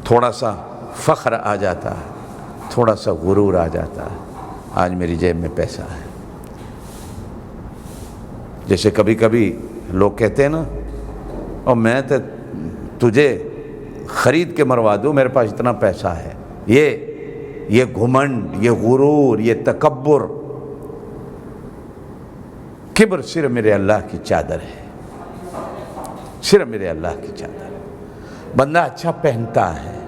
تھوڑا سا فخر آ جاتا ہے, تھوڑا سا غرور آ جاتا ہے, آج میری جیب میں پیسہ ہے. جیسے کبھی کبھی لوگ کہتے ہیں نا, اور میں تو تجھے خرید کے مروا دوں, میرے پاس اتنا پیسہ ہے. یہ گھمنڈ, یہ غرور, یہ تکبر, کبر صرف میرے اللہ کی چادر ہے, صرف میرے اللہ کی چادر. بندہ اچھا پہنتا ہے,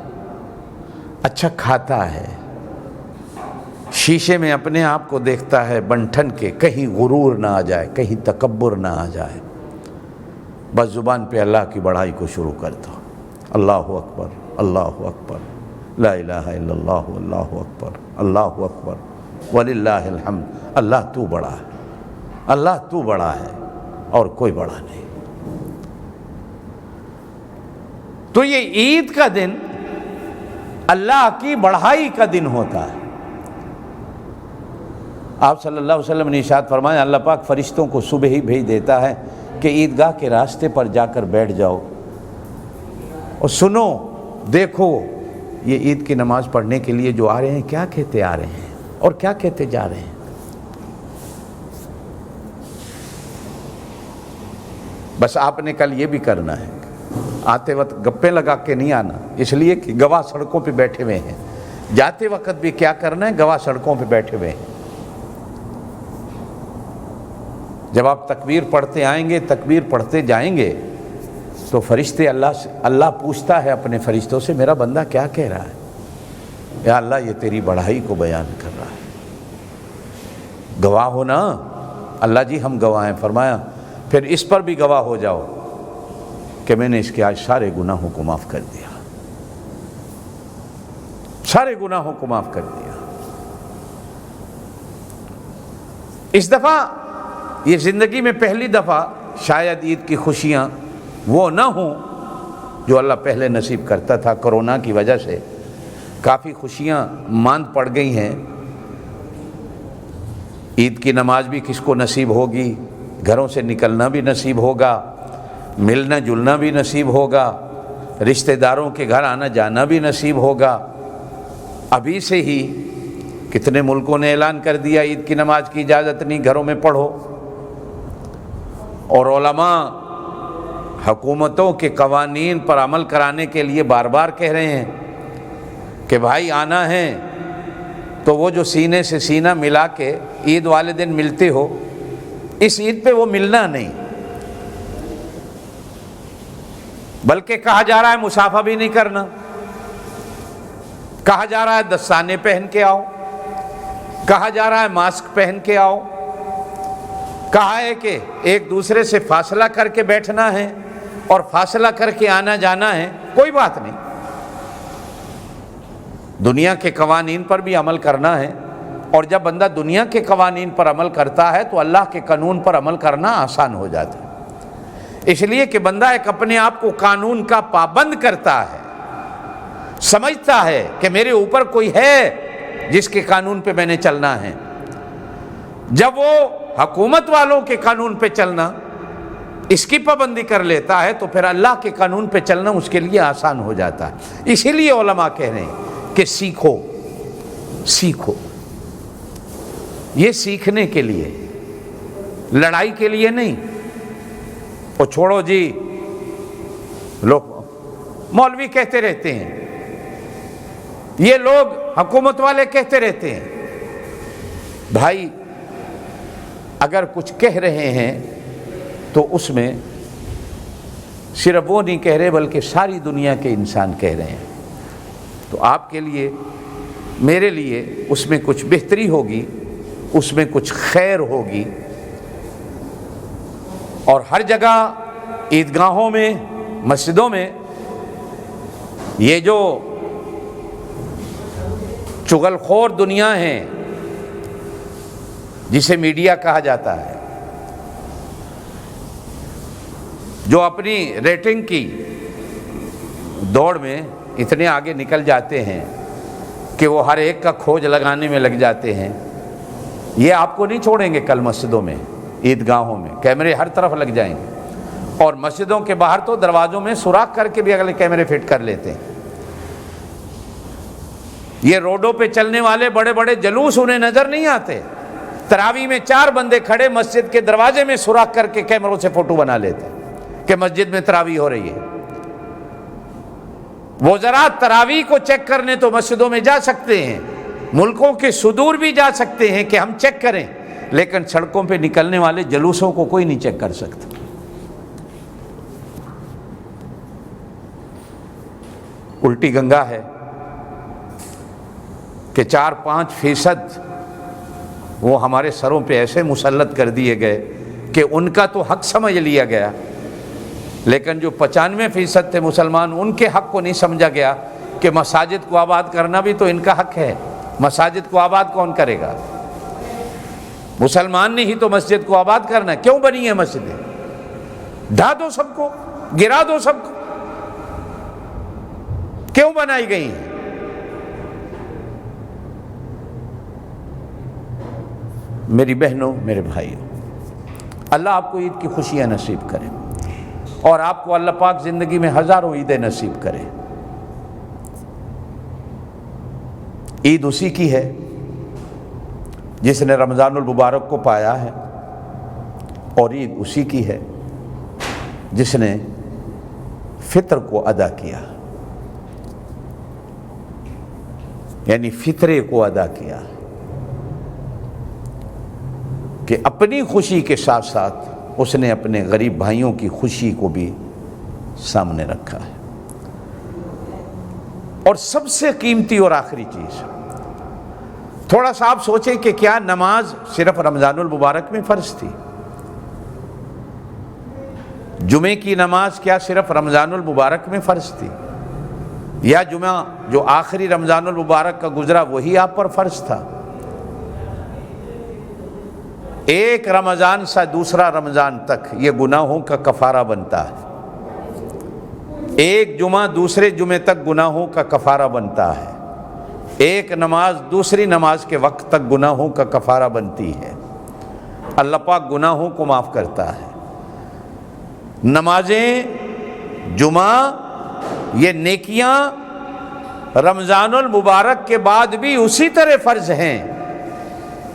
اچھا کھاتا ہے, شیشے میں اپنے آپ کو دیکھتا ہے بن ٹھن کے, کہیں غرور نہ آ جائے, کہیں تکبر نہ آ جائے. بس زبان پہ اللہ کی بڑائی کو شروع کر دو, اللہ اکبر, اللہ اکبر, لا الہ الا اللہ, اللہ اکبر, اللہ اکبر, وللہ الحمد. اللہ تو بڑا ہے, اللہ تو بڑا ہے اور کوئی بڑا نہیں. تو یہ عید کا دن اللہ کی بڑائی کا دن ہوتا ہے. آپ صلی اللہ علیہ وسلم نے ارشاد فرمایا, اللہ پاک فرشتوں کو صبح ہی بھیج دیتا ہے کہ عیدگاہ کے راستے پر جا کر بیٹھ جاؤ اور سنو, دیکھو یہ عید کی نماز پڑھنے کے لیے جو آ رہے ہیں کیا کہتے آ رہے ہیں اور کیا کہتے جا رہے ہیں. بس آپ نے کل یہ بھی کرنا ہے, آتے وقت گپیں لگا کے نہیں آنا, اس لیے کہ گواہ سڑکوں پہ بیٹھے ہوئے ہیں. جاتے وقت بھی کیا کرنا ہے, گواہ سڑکوں پہ بیٹھے ہوئے ہیں. جب آپ تکبیر پڑھتے آئیں گے, تکبیر پڑھتے جائیں گے تو فرشتے اللہ پوچھتا ہے اپنے فرشتوں سے, میرا بندہ کیا کہہ رہا ہے؟ یا اللہ یہ تیری بڑائی کو بیان کر رہا ہے. گواہ ہو نا, اللہ جی ہم گواہ ہیں. فرمایا پھر اس پر بھی گواہ ہو جاؤ کہ میں نے اس کے آج سارے گناہوں کو معاف کر دیا, سارے گناہوں کو معاف کر دیا. اس دفعہ یہ زندگی میں پہلی دفعہ شاید عید کی خوشیاں وہ نہ ہوں جو اللہ پہلے نصیب کرتا تھا. کرونا کی وجہ سے کافی خوشیاں ماند پڑ گئی ہیں۔ عید کی نماز بھی کس کو نصیب ہوگی، گھروں سے نکلنا بھی نصیب ہوگا، ملنا جلنا بھی نصیب ہوگا، رشتہ داروں کے گھر آنا جانا بھی نصیب ہوگا۔ ابھی سے ہی کتنے ملکوں نے اعلان کر دیا عید کی نماز کی اجازت نہیں، گھروں میں پڑھو۔ اور علماء حکومتوں کے قوانین پر عمل کرانے کے لیے بار بار کہہ رہے ہیں کہ بھائی آنا ہے تو وہ جو سینے سے سینہ ملا کے عید والے دن ملتے ہو، اس عید پہ وہ ملنا نہیں، بلکہ کہا جا رہا ہے مصافحہ بھی نہیں کرنا، کہا جا رہا ہے دستانے پہن کے آؤ، کہا جا رہا ہے ماسک پہن کے آؤ، کہا ہے کہ ایک دوسرے سے فاصلہ کر کے بیٹھنا ہے اور فاصلہ کر کے آنا جانا ہے۔ کوئی بات نہیں، دنیا کے قوانین پر بھی عمل کرنا ہے، اور جب بندہ دنیا کے قوانین پر عمل کرتا ہے تو اللہ کے قانون پر عمل کرنا آسان ہو جاتا ہے۔ اس لیے کہ بندہ ایک اپنے آپ کو قانون کا پابند کرتا ہے، سمجھتا ہے کہ میرے اوپر کوئی ہے جس کے قانون پہ میں نے چلنا ہے۔ جب وہ حکومت والوں کے قانون پہ چلنا اس کی پابندی کر لیتا ہے تو پھر اللہ کے قانون پہ چلنا اس کے لیے آسان ہو جاتا ہے۔ اسی لیے علماء کہہ رہے ہیں کہ سیکھو سیکھو، یہ سیکھنے کے لیے، لڑائی کے لیے نہیں۔ وہ چھوڑو جی، لوگ مولوی کہتے رہتے ہیں، یہ لوگ حکومت والے کہتے رہتے ہیں۔ بھائی اگر کچھ کہہ رہے ہیں تو اس میں صرف وہ نہیں کہہ رہے بلکہ ساری دنیا کے انسان کہہ رہے ہیں، تو آپ کے لیے میرے لیے اس میں کچھ بہتری ہوگی، اس میں کچھ خیر ہوگی۔ اور ہر جگہ عیدگاہوں میں، مسجدوں میں یہ جو چغل خور دنیا ہے جسے میڈیا کہا جاتا ہے، جو اپنی ریٹنگ کی دوڑ میں اتنے آگے نکل جاتے ہیں کہ وہ ہر ایک کا کھوج لگانے میں لگ جاتے ہیں، یہ آپ کو نہیں چھوڑیں گے۔ کل مسجدوں میں، عیدگاہوں میں کیمرے ہر طرف لگ جائیں گے، اور مسجدوں کے باہر تو دروازوں میں سوراخ کر کے بھی اگلے کیمرے فٹ کر لیتے ہیں۔ یہ روڈوں پہ چلنے والے بڑے بڑے جلوس انہیں نظر نہیں آتے، تراویح میں 4 بندے کھڑے مسجد کے دروازے میں سوراخ کر کے کیمروں سے فوٹو بنا لیتے ہیں کہ مسجد میں تراویح ہو رہی ہے۔ وہ ذرا تراویح کو چیک کرنے تو مسجدوں میں جا سکتے ہیں، ملکوں کے صدور بھی جا سکتے ہیں کہ ہم چیک کریں، لیکن سڑکوں پہ نکلنے والے جلوسوں کو کوئی نہیں چیک کر سکتا۔ الٹی گنگا ہے کہ 4-5% وہ ہمارے سروں پہ ایسے مسلط کر دیے گئے کہ ان کا تو حق سمجھ لیا گیا، لیکن جو 95% تھے مسلمان، ان کے حق کو نہیں سمجھا گیا کہ مساجد کو آباد کرنا بھی تو ان کا حق ہے۔ مساجد کو آباد کون کرے گا؟ مسلمان نے ہی تو مسجد کو آباد کرنا ہے۔ کیوں بنی ہے مسجدیں؟ ڈھا دو سب کو، گرا دو سب کو، کیوں بنائی گئی ہیں؟ میری بہنوں، میرے بھائیوں، اللہ آپ کو عید کی خوشیاں نصیب کرے، اور آپ کو اللہ پاک زندگی میں ہزاروں عیدیں نصیب کرے۔ عید اسی کی ہے جس نے رمضان المبارک کو پایا ہے، اور عید اسی کی ہے جس نے فطر کو ادا کیا، یعنی فطرے کو ادا کیا، کہ اپنی خوشی کے ساتھ ساتھ اس نے اپنے غریب بھائیوں کی خوشی کو بھی سامنے رکھا ہے۔ اور سب سے قیمتی اور آخری چیز، تھوڑا سا آپ سوچیں کہ کیا نماز صرف رمضان المبارک میں فرض تھی؟ جمعے کی نماز کیا صرف رمضان المبارک میں فرض تھی؟ یا جمعہ جو آخری رمضان المبارک کا گزرا وہی آپ پر فرض تھا؟ ایک رمضان سے دوسرا رمضان تک یہ گناہوں کا کفارہ بنتا ہے، ایک جمعہ دوسرے جمعے تک گناہوں کا کفارہ بنتا ہے۔ ایک نماز دوسری نماز کے وقت تک گناہوں کا کفارہ بنتی ہے، اللہ پاک گناہوں کو معاف کرتا ہے۔ نمازیں جمعہ یہ نیکیاں رمضان المبارک کے بعد بھی اسی طرح فرض ہیں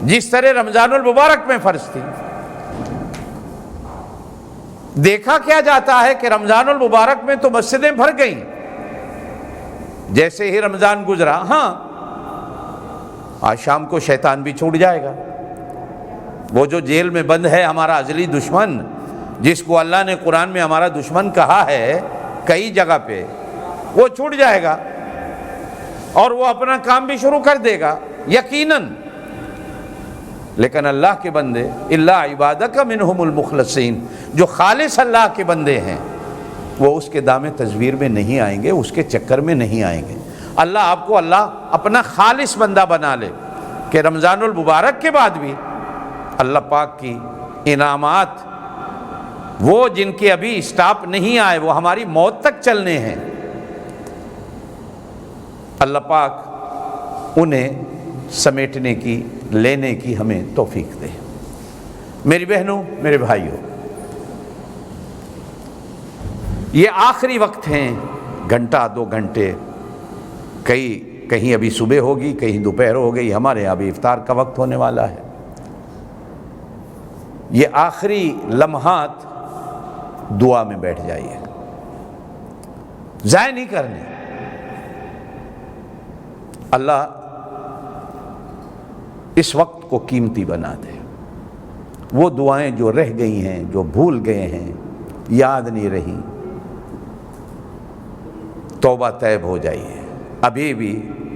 جس طرح رمضان المبارک میں فرض تھی۔ دیکھا کیا جاتا ہے کہ رمضان المبارک میں تو مسجدیں بھر گئیں، جیسے ہی رمضان گزرا ہاں آج شام کو شیطان بھی چھوٹ جائے گا، وہ جو جیل میں بند ہے ہمارا ازلی دشمن، جس کو اللہ نے قرآن میں ہمارا دشمن کہا ہے کئی جگہ پہ، وہ چھوٹ جائے گا اور وہ اپنا کام بھی شروع کر دے گا یقیناً۔ لیکن اللہ کے بندے الا عبادک منہم المخلصین، جو خالص اللہ کے بندے ہیں، وہ اس کے دام تزویر میں نہیں آئیں گے، اس کے چکر میں نہیں آئیں گے۔ اللہ آپ کو اپنا خالص بندہ بنا لے کہ رمضان المبارک کے بعد بھی اللہ پاک کی انعامات وہ جن کے ابھی اسٹاپ نہیں آئے، وہ ہماری موت تک چلنے ہیں، اللہ پاک انہیں سمیٹنے کی لینے کی ہمیں توفیق دے۔ میری بہنوں میرے بھائیوں، یہ آخری وقت ہیں، گھنٹہ دو گھنٹے، کہیں ابھی صبح ہوگی، کہیں دوپہر ہو گئی، ہمارے یہاں ابھی افطار کا وقت ہونے والا ہے۔ یہ آخری لمحات دعا میں بیٹھ جائیے، ضائع نہیں کرنے۔ اللہ اس وقت کو قیمتی بنا دے۔ وہ دعائیں جو رہ گئی ہیں، جو بھول گئے ہیں، یاد نہیں رہی، توبہ طیب ہو جائیے۔ ابھی بھی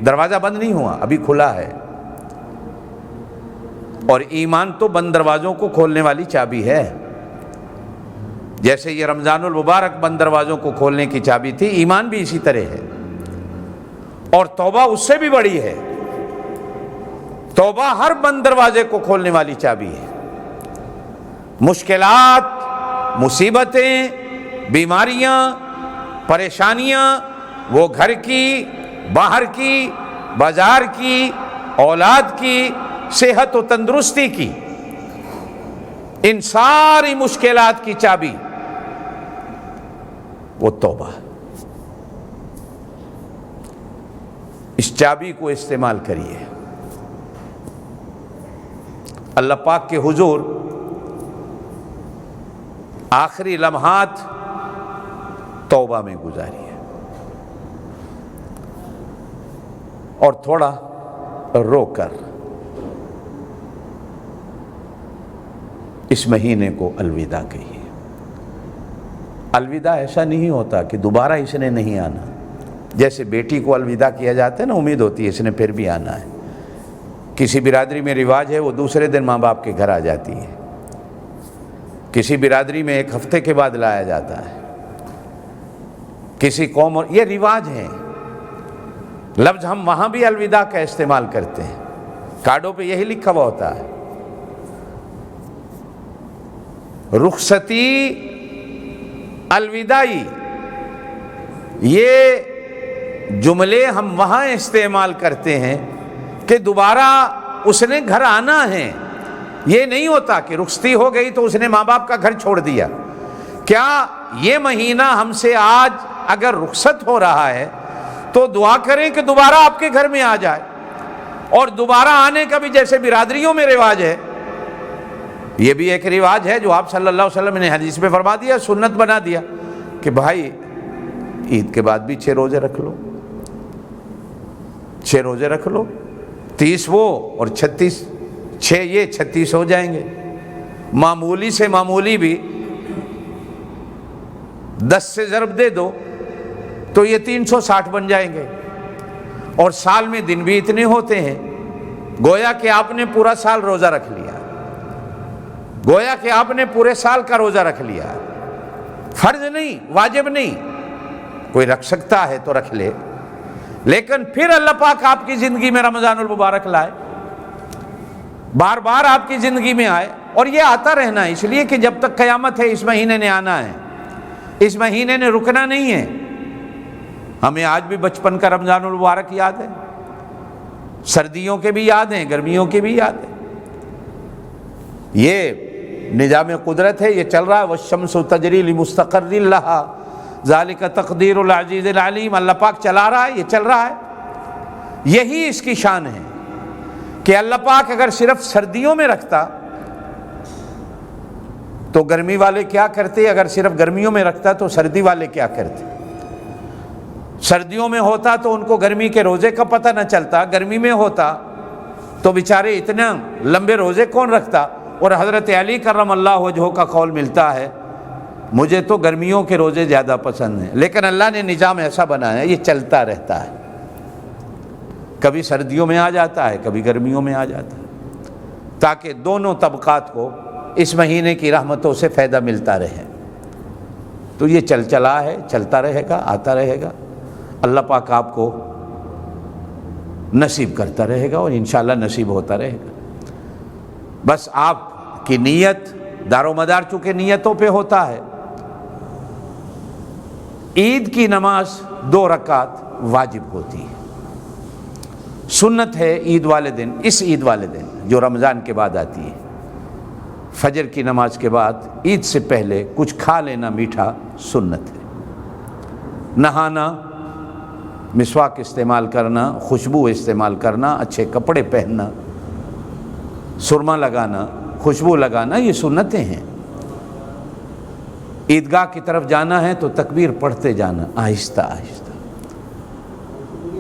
دروازہ بند نہیں ہوا، ابھی کھلا ہے، اور ایمان تو بند دروازوں کو کھولنے والی چابی ہے۔ جیسے یہ رمضان المبارک بند دروازوں کو کھولنے کی چابی تھی، ایمان بھی اسی طرح ہے، اور توبہ اس سے بھی بڑی ہے۔ توبہ ہر بند دروازے کو کھولنے والی چابی ہے۔ مشکلات، مصیبتیں، بیماریاں، پریشانیاں، وہ گھر کی، باہر کی، بازار کی، اولاد کی، صحت و تندرستی کی، ان ساری مشکلات کی چابی وہ توبہ۔ اس چابی کو استعمال کریے۔ اللہ پاک کے حضور آخری لمحات توبہ میں گزاریے، اور تھوڑا رو کر اس مہینے کو الوداع کہیے۔ الوداع ایسا نہیں ہوتا کہ دوبارہ اس نے نہیں آنا۔ جیسے بیٹی کو الوداع کیا جاتا ہے نا، امید ہوتی ہے اس نے پھر بھی آنا ہے۔ کسی برادری میں رواج ہے وہ دوسرے دن ماں باپ کے گھر آ جاتی ہے، کسی برادری میں ایک ہفتے کے بعد لایا جاتا ہے، کسی قوم، اور یہ رواج ہیں۔ لفظ ہم وہاں بھی الوداع کا استعمال کرتے ہیں، کارڈوں پہ یہی لکھا ہوا ہوتا ہے۔ رخصتی، الوداعی، یہ جملے ہم وہاں استعمال کرتے ہیں کہ دوبارہ اس نے گھر آنا ہے۔ یہ نہیں ہوتا کہ رخصتی ہو گئی تو اس نے ماں باپ کا گھر چھوڑ دیا۔ کیا یہ مہینہ ہم سے آج اگر رخصت ہو رہا ہے تو دعا کریں کہ دوبارہ آپ کے گھر میں آ جائے، اور دوبارہ آنے کا بھی جیسے برادریوں میں رواج ہے، یہ بھی ایک رواج ہے جو آپ صلی اللہ علیہ وسلم نے حدیث میں فرما دیا، سنت بنا دیا کہ بھائی عید کے بعد بھی 6 روزے رکھ لو، 6 روزے رکھ لو، 30 وہ اور 36، 6 یہ 36 ہو جائیں گے۔ معمولی سے معمولی بھی 10 سے ضرب دے دو تو یہ 360 بن جائیں گے، اور سال میں دن بھی اتنے ہوتے ہیں۔ گویا کہ آپ نے پورا سال روزہ رکھ لیا، گویا کہ آپ نے پورے سال کا روزہ رکھ لیا۔ فرض نہیں، واجب نہیں، کوئی رکھ سکتا ہے تو رکھ لے، لیکن پھر اللہ پاک آپ کی زندگی میں رمضان المبارک لائے، بار بار آپ کی زندگی میں آئے، اور یہ آتا رہنا ہے، اس لیے کہ جب تک قیامت ہے اس مہینے نے آنا ہے، اس مہینے نے رکنا نہیں ہے۔ ہمیں آج بھی بچپن کا رمضان المبارک یاد ہے، سردیوں کے بھی یاد ہیں، گرمیوں کے بھی یاد ہیں۔ یہ نظام قدرت ہے، یہ چل رہا ہے۔ والشمس تجری لمستقر لها ذالک تقدیر العزیز العلیم، اللہ پاک چلا رہا ہے، یہ چل رہا ہے۔ یہی اس کی شان ہے کہ اللہ پاک اگر صرف سردیوں میں رکھتا تو گرمی والے کیا کرتے، اگر صرف گرمیوں میں رکھتا تو سردی والے کیا کرتے۔ سردیوں میں ہوتا تو ان کو گرمی کے روزے کا پتہ نہ چلتا، گرمی میں ہوتا تو بیچارے اتنا لمبے روزے کون رکھتا۔ اور حضرت علی کرم اللہ وجہہ کا قول ملتا ہے، مجھے تو گرمیوں کے روزے زیادہ پسند ہیں، لیکن اللہ نے نظام ایسا بنایا ہے یہ چلتا رہتا ہے، کبھی سردیوں میں آ جاتا ہے، کبھی گرمیوں میں آ جاتا ہے، تاکہ دونوں طبقات کو اس مہینے کی رحمتوں سے فائدہ ملتا رہے۔ تو یہ چلا ہے، چلتا رہے گا، آتا رہے گا۔ اللہ پاک آپ کو نصیب کرتا رہے گا اور انشاءاللہ نصیب ہوتا رہے گا۔ بس آپ کی نیت دار و مدار چونکہ نیتوں پہ ہوتا ہے۔ عید کی نماز 2 رکعت واجب ہوتی ہے، سنت ہے عید والے دن، اس عید والے دن جو رمضان کے بعد آتی ہے، فجر کی نماز کے بعد عید سے پہلے کچھ کھا لینا میٹھا سنت ہے۔ نہانا، مسواک استعمال کرنا، خوشبو استعمال کرنا، اچھے کپڑے پہننا، سرما لگانا، خوشبو لگانا، یہ سنتیں ہیں۔ عیدگاہ کی طرف جانا ہے تو تکبیر پڑھتے جانا، آہستہ آہستہ،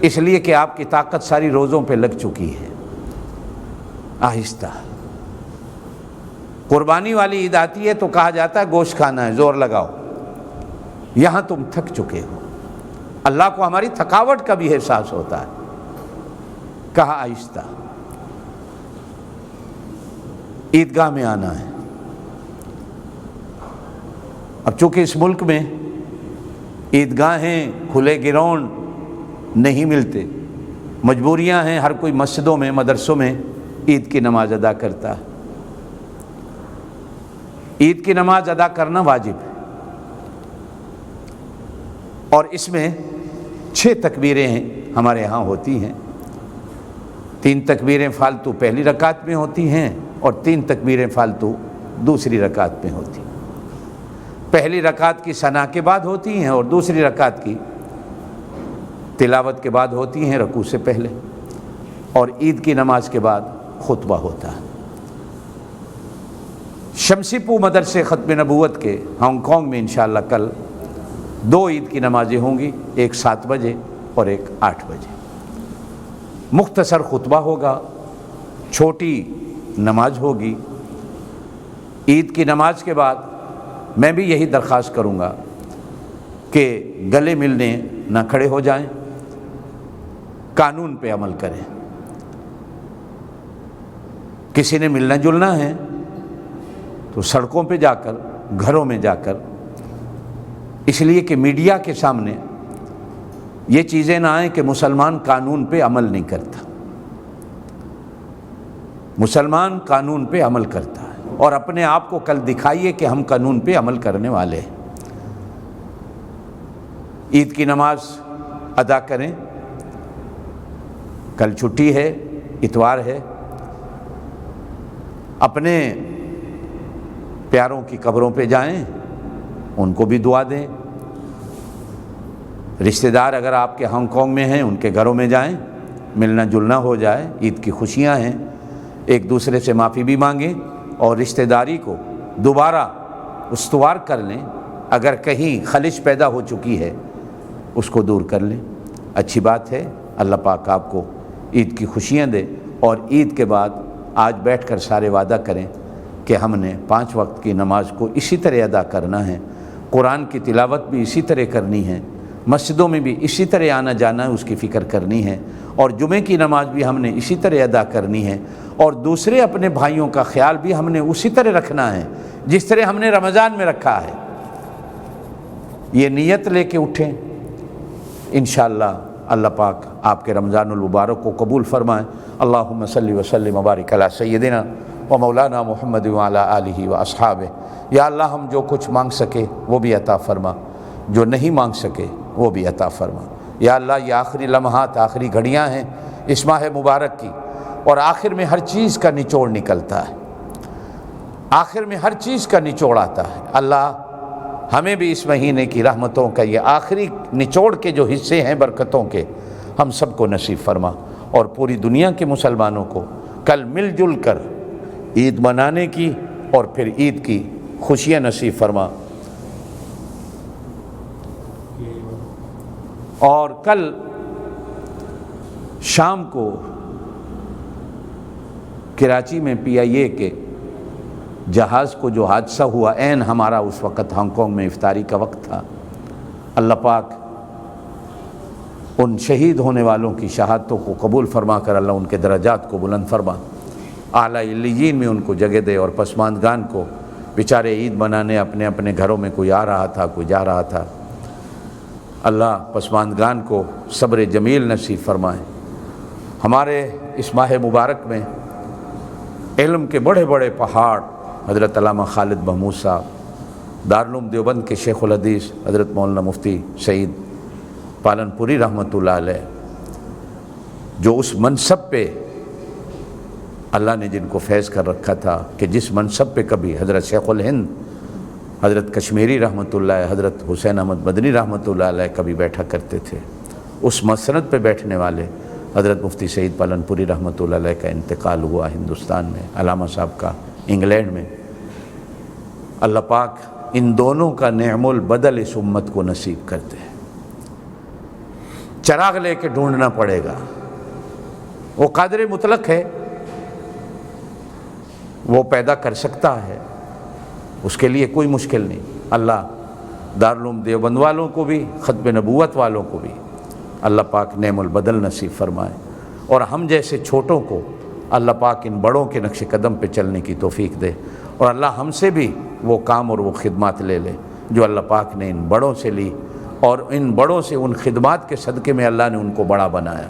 اس لیے کہ آپ کی طاقت ساری روزوں پہ لگ چکی ہے، آہستہ۔ قربانی والی عید آتی ہے تو کہا جاتا ہے گوشت کھانا ہے، زور لگاؤ، یہاں تم تھک چکے ہو، اللہ کو ہماری تھکاوٹ کا بھی احساس ہوتا ہے، کہا آہستہ۔ عیدگاہ میں آنا ہے۔ اب چونکہ اس ملک میں عیدگاہیں، کھلے گراؤنڈ نہیں ملتے، مجبوریاں ہیں، ہر کوئی مسجدوں میں، مدرسوں میں عید کی نماز ادا کرتا ہے۔ عید کی نماز ادا کرنا واجب ہے، اور اس میں 6 تکبیریں ہمارے ہاں ہوتی ہیں۔ 3 تکبیریں فالتو پہلی رکعت میں ہوتی ہیں اور 3 تکبیریں فالتو دوسری رکعت میں ہوتی ہیں۔ پہلی رکعت کی ثنا کے بعد ہوتی ہیں اور دوسری رکعت کی تلاوت کے بعد ہوتی ہیں، رکوع سے پہلے، اور عید کی نماز کے بعد خطبہ ہوتا ہے۔ شمسی پو مدرسے ختم نبوت کے ہانگ کانگ میں انشاءاللہ کل 2 عید کی نمازیں ہوں گی، ایک 7 بجے اور ایک 8 بجے۔ مختصر خطبہ ہوگا، چھوٹی نماز ہوگی۔ عید کی نماز کے بعد میں بھی یہی درخواست کروں گا کہ گلے ملنے نہ کھڑے ہو جائیں، قانون پہ عمل کریں۔ کسی نے ملنا جلنا ہے تو سڑکوں پہ جا کر، گھروں میں جا کر، اس لیے کہ میڈیا کے سامنے یہ چیزیں نہ آئیں کہ مسلمان قانون پہ عمل نہیں کرتا۔ مسلمان قانون پہ عمل کرتا ہے، اور اپنے آپ کو کل دکھائیے کہ ہم قانون پہ عمل کرنے والے ہیں۔ عید کی نماز ادا کریں، کل چھٹی ہے، اتوار ہے۔ اپنے پیاروں کی قبروں پہ جائیں، ان کو بھی دعا دیں۔ رشتہ دار اگر آپ کے ہانگ کانگ میں ہیں ان کے گھروں میں جائیں، ملنا جلنا ہو جائے، عید کی خوشیاں ہیں، ایک دوسرے سے معافی بھی مانگیں اور رشتہ داری کو دوبارہ استوار کر لیں۔ اگر کہیں خلش پیدا ہو چکی ہے اس کو دور کر لیں، اچھی بات ہے۔ اللہ پاک آپ کو عید کی خوشیاں دے، اور عید کے بعد آج بیٹھ کر سارے وعدہ کریں کہ ہم نے 5 وقت کی نماز کو اسی طرح ادا کرنا ہے، قرآن کی تلاوت بھی اسی طرح کرنی ہے، مسجدوں میں بھی اسی طرح آنا جانا ہے، اس کی فکر کرنی ہے، اور جمعے کی نماز بھی ہم نے اسی طرح ادا کرنی ہے، اور دوسرے اپنے بھائیوں کا خیال بھی ہم نے اسی طرح رکھنا ہے جس طرح ہم نے رمضان میں رکھا ہے۔ یہ نیت لے کے اٹھیں، انشاءاللہ اللہ پاک آپ کے رمضان المبارک کو قبول فرمائیں۔ اللہم صلی وسلم وبارک علی سیدنا و مولانا محمد وعلی آلہ و اصحابہ۔ یا اللہ ہم جو کچھ مانگ سکے وہ بھی عطا فرما، جو نہیں مانگ سکے وہ بھی عطا فرما۔ یا اللہ یہ آخری لمحات، آخری گھڑیاں ہیں، اس ماہ مبارک کی، اور آخر میں ہر چیز کا نچوڑ نکلتا ہے، آخر میں ہر چیز کا نچوڑ آتا ہے۔ اللہ ہمیں بھی اس مہینے کی رحمتوں کا یہ آخری نچوڑ کے جو حصے ہیں برکتوں کے، ہم سب کو نصیب فرما، اور پوری دنیا کے مسلمانوں کو کل مل جل کر عید منانے کی اور پھر عید کی خوشیاں نصیب فرما۔ اور کل شام کو کراچی میں PIA کے جہاز کو جو حادثہ ہوا، عین ہمارا اس وقت ہانگ کانگ میں افطاری کا وقت تھا، اللہ پاک ان شہید ہونے والوں کی شہادتوں کو قبول فرما کر اللہ ان کے درجات کو بلند فرما، اعلیٰ علیین میں ان کو جگہ دے، اور پسماندگان کو بیچارے عید منانے اپنے اپنے گھروں میں کوئی آ رہا تھا کوئی جا رہا تھا، اللہ پسماندگان کو صبر جمیل نصیب فرمائے۔ ہمارے اس ماہ مبارک میں علم کے بڑے بڑے پہاڑ حضرت علامہ خالد محمود صاحب، دارالعلوم دیوبند کے شیخ الحدیث حضرت مولانا مفتی سعید پالن پوری رحمۃ اللہ علیہ، جو اس منصب پہ اللہ نے جن کو فیض کر رکھا تھا کہ جس منصب پہ کبھی حضرت شیخ الہند حضرت کشمیری رحمۃ اللہ، حضرت حسین احمد مدنی رحمۃ اللہ علیہ کبھی بیٹھا کرتے تھے، اس مسند پہ بیٹھنے والے حضرت مفتی سعید پالن پوری رحمۃ اللہ علیہ کا انتقال ہوا ہندوستان میں، علامہ صاحب کا انگلینڈ میں۔ اللہ پاک ان دونوں کا نعم البدل اس امت کو نصیب کرتے ہیں۔ چراغ لے کے ڈھونڈنا پڑے گا، وہ قادر مطلق ہے، وہ پیدا کر سکتا ہے، اس کے لیے کوئی مشکل نہیں۔ اللہ دارالعلوم دیوبند والوں کو بھی، ختم نبوت والوں کو بھی اللہ پاک نعم البدل نصیب فرمائے، اور ہم جیسے چھوٹوں کو اللہ پاک ان بڑوں کے نقش قدم پہ چلنے کی توفیق دے، اور اللہ ہم سے بھی وہ کام اور وہ خدمات لے لے جو اللہ پاک نے ان بڑوں سے لی، اور ان بڑوں سے ان خدمات کے صدقے میں اللہ نے ان کو بڑا بنایا،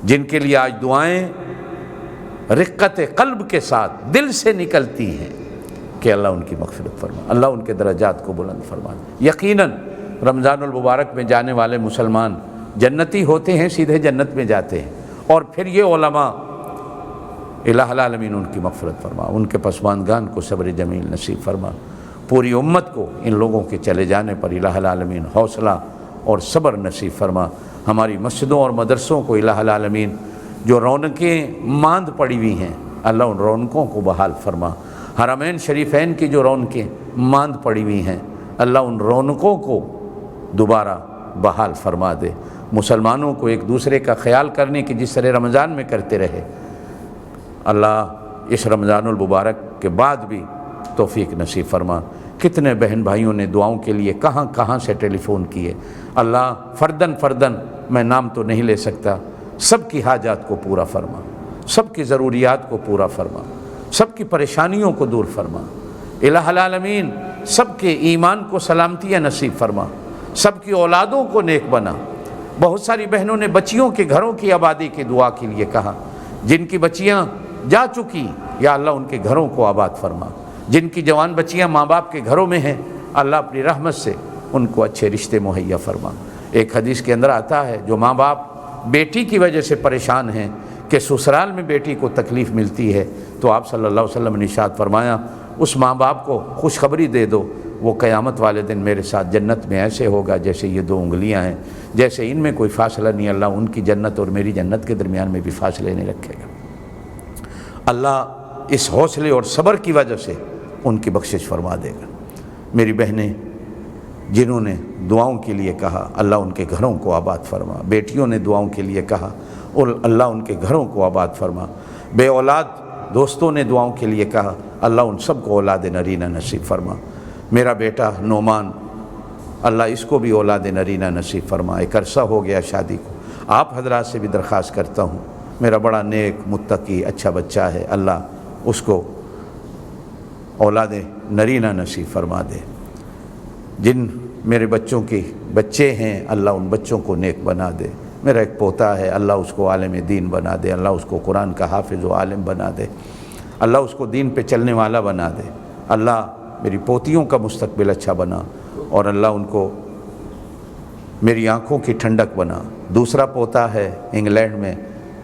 جن کے لیے آج دعائیں رقت قلب کے ساتھ دل سے نکلتی ہیں کہ اللہ ان کی مغفرت فرما، اللہ ان کے درجات کو بلند فرما۔ یقیناً رمضان المبارک میں جانے والے مسلمان جنتی ہوتے ہیں، سیدھے جنت میں جاتے ہیں، اور پھر یہ علماء الہ العالمین ان کی مغفرت فرما، ان کے پسماندگان کو صبر جمیل نصیب فرما، پوری امت کو ان لوگوں کے چلے جانے پر الہ العالمین حوصلہ اور صبر نصیب فرما۔ ہماری مسجدوں اور مدرسوں کو الہ العالمین جو رونقیں ماند پڑی ہوئی ہیں، اللہ ان رونقوں کو بحال فرما۔ حرمین شریفین کی جو رونقیں ماند پڑی ہوئی ہیں، اللہ ان رونقوں کو دوبارہ بحال فرما دے۔ مسلمانوں کو ایک دوسرے کا خیال کرنے کی جس طرح رمضان میں کرتے رہے، اللہ اس رمضان المبارک کے بعد بھی توفیق نصیب فرما۔ کتنے بہن بھائیوں نے دعاؤں کے لیے کہاں کہاں سے ٹیلی فون کیے، اللہ فردن فردن میں نام تو نہیں لے سکتا، سب کی حاجات کو پورا فرما، سب کی ضروریات کو پورا فرما، سب کی پریشانیوں کو دور فرما۔ الہ العالمین سب کے ایمان کو سلامتیاں نصیب فرما، سب کی اولادوں کو نیک بنا۔ بہت ساری بہنوں نے بچیوں کے گھروں کی آبادی کی دعا کے لیے کہا، جن کی بچیاں جا چکی یا اللہ ان کے گھروں کو آباد فرما، جن کی جوان بچیاں ماں باپ کے گھروں میں ہیں اللہ اپنی رحمت سے ان کو اچھے رشتے مہیا فرما۔ ایک حدیث کے اندر آتا ہے جو ماں باپ بیٹی کی وجہ سے پریشان ہیں کہ سسرال میں بیٹی کو تکلیف ملتی ہے، تو آپ صلی اللہ علیہ وسلم نے ارشاد فرمایا اس ماں باپ کو خوشخبری دے دو، وہ قیامت والے دن میرے ساتھ جنت میں ایسے ہوگا جیسے یہ دو انگلیاں ہیں، جیسے ان میں کوئی فاصلہ نہیں، اللہ ان کی جنت اور میری جنت کے درمیان میں بھی فاصلے نہیں رکھے گا۔ اللہ اس حوصلے اور صبر کی وجہ سے ان کی بخشش فرما دے گا۔ میری بہنیں جنہوں نے دعاؤں کے لیے کہا، اللہ ان کے گھروں کو آباد فرما۔ بیٹیوں نے دعاؤں کے لیے کہا، اور اللہ ان کے گھروں کو آباد فرما۔ بے اولاد دوستوں نے دعاؤں کے لیے کہا، اللہ ان سب کو اولاد نرینہ نصیب فرما۔ میرا بیٹا نعمان، اللہ اس کو بھی اولاد نرینہ نصیب فرما۔ ایک عرصہ ہو گیا شادی کو، آپ حضرات سے بھی درخواست کرتا ہوں، میرا بڑا نیک متقی اچھا بچہ ہے، اللہ اس کو اولاد نرینہ نصیب فرما دے۔ جن میرے بچوں کے بچے ہیں اللہ ان بچوں کو نیک بنا دے۔ میرا ایک پوتا ہے، اللہ اس کو عالم دین بنا دے، اللہ اس کو قرآن کا حافظ و عالم بنا دے، اللہ اس کو دین پہ چلنے والا بنا دے۔ اللہ میری پوتیوں کا مستقبل اچھا بنا، اور اللہ ان کو میری آنکھوں کی ٹھنڈک بنا۔ دوسرا پوتا ہے انگلینڈ میں،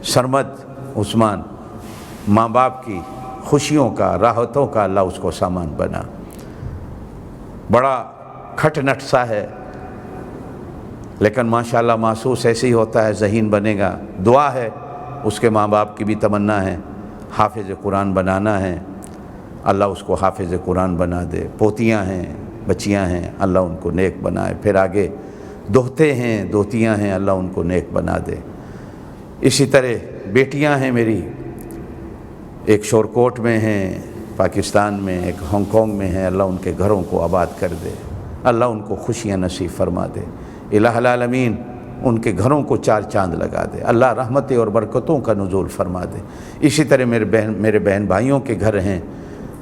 سرمد عثمان، ماں باپ کی خوشیوں کا، راحتوں کا اللہ اس کو سامان بنا۔ بڑا کھٹ نٹ سا ہے لیکن ماشاءاللہ محسوس ایسے ہی ہوتا ہے، ذہین بنے گا۔ دعا ہے، اس کے ماں باپ کی بھی تمنا ہے، حافظ قرآن بنانا ہے، اللہ اس کو حافظ قرآن بنا دے۔ پوتیاں ہیں، بچیاں ہیں، اللہ ان کو نیک بنائے۔ پھر آگے دوہتے ہیں، دوہتیاں ہیں، اللہ ان کو نیک بنا دے۔ اسی طرح بیٹیاں ہیں میری، ایک شورکوٹ میں ہیں پاکستان میں، ایک ہانگ کانگ میں ہیں، اللہ ان کے گھروں کو آباد کر دے، اللہ ان کو خوشیاں نصیب فرما دے۔ الہ العالمین ان کے گھروں کو چار چاند لگا دے، اللہ رحمتیں اور برکتوں کا نزول فرما دے۔ اسی طرح میرے بہن بھائیوں کے گھر ہیں،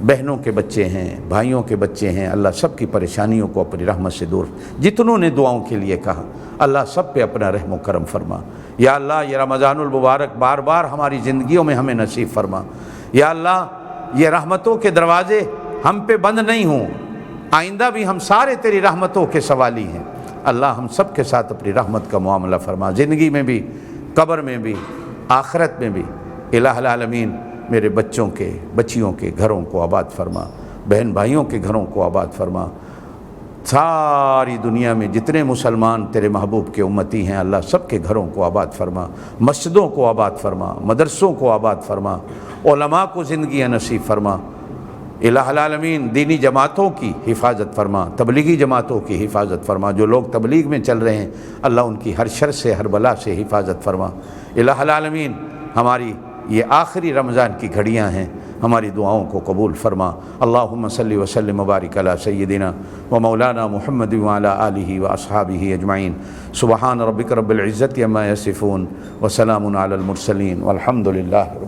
بہنوں کے بچے ہیں، بھائیوں کے بچے ہیں، اللہ سب کی پریشانیوں کو اپنی رحمت سے دور، جتنوں نے دعاؤں کے لیے کہا اللہ سب پہ اپنا رحم و کرم فرما۔ یا اللہ یہ رمضان المبارک بار بار ہماری زندگیوں میں ہمیں نصیب فرما۔ یا اللہ یہ رحمتوں کے دروازے ہم پہ بند نہیں ہوں، آئندہ بھی ہم سارے تیری رحمتوں کے سوالی ہیں۔ اللہ ہم سب کے ساتھ اپنی رحمت کا معاملہ فرما، زندگی میں بھی، قبر میں بھی، آخرت میں بھی۔ الہ العالمین میرے بچوں کے، بچیوں کے گھروں کو آباد فرما، بہن بھائیوں کے گھروں کو آباد فرما۔ ساری دنیا میں جتنے مسلمان تیرے محبوب کے امتی ہیں اللہ سب کے گھروں کو آباد فرما، مسجدوں کو آباد فرما، مدرسوں کو آباد فرما، علماء کو زندگیاں نصیب فرما۔ الہ العالمین دینی جماعتوں کی حفاظت فرما، تبلیغی جماعتوں کی حفاظت فرما، جو لوگ تبلیغ میں چل رہے ہیں اللہ ان کی ہر شر سے، ہر بلا سے حفاظت فرما۔ الہ العالمین ہماری یہ آخری رمضان کی گھڑیاں ہیں، ہماری دعاؤں کو قبول فرما۔ اللہم صلی وسلم وبارک علی سیدنا و مولانا محمد وعلی آلہ و اصحابہ اجمعین۔ سبحان ربک رب العزت عما یصفون وسلام علی المرسلین والحمد للہ رب العالمین۔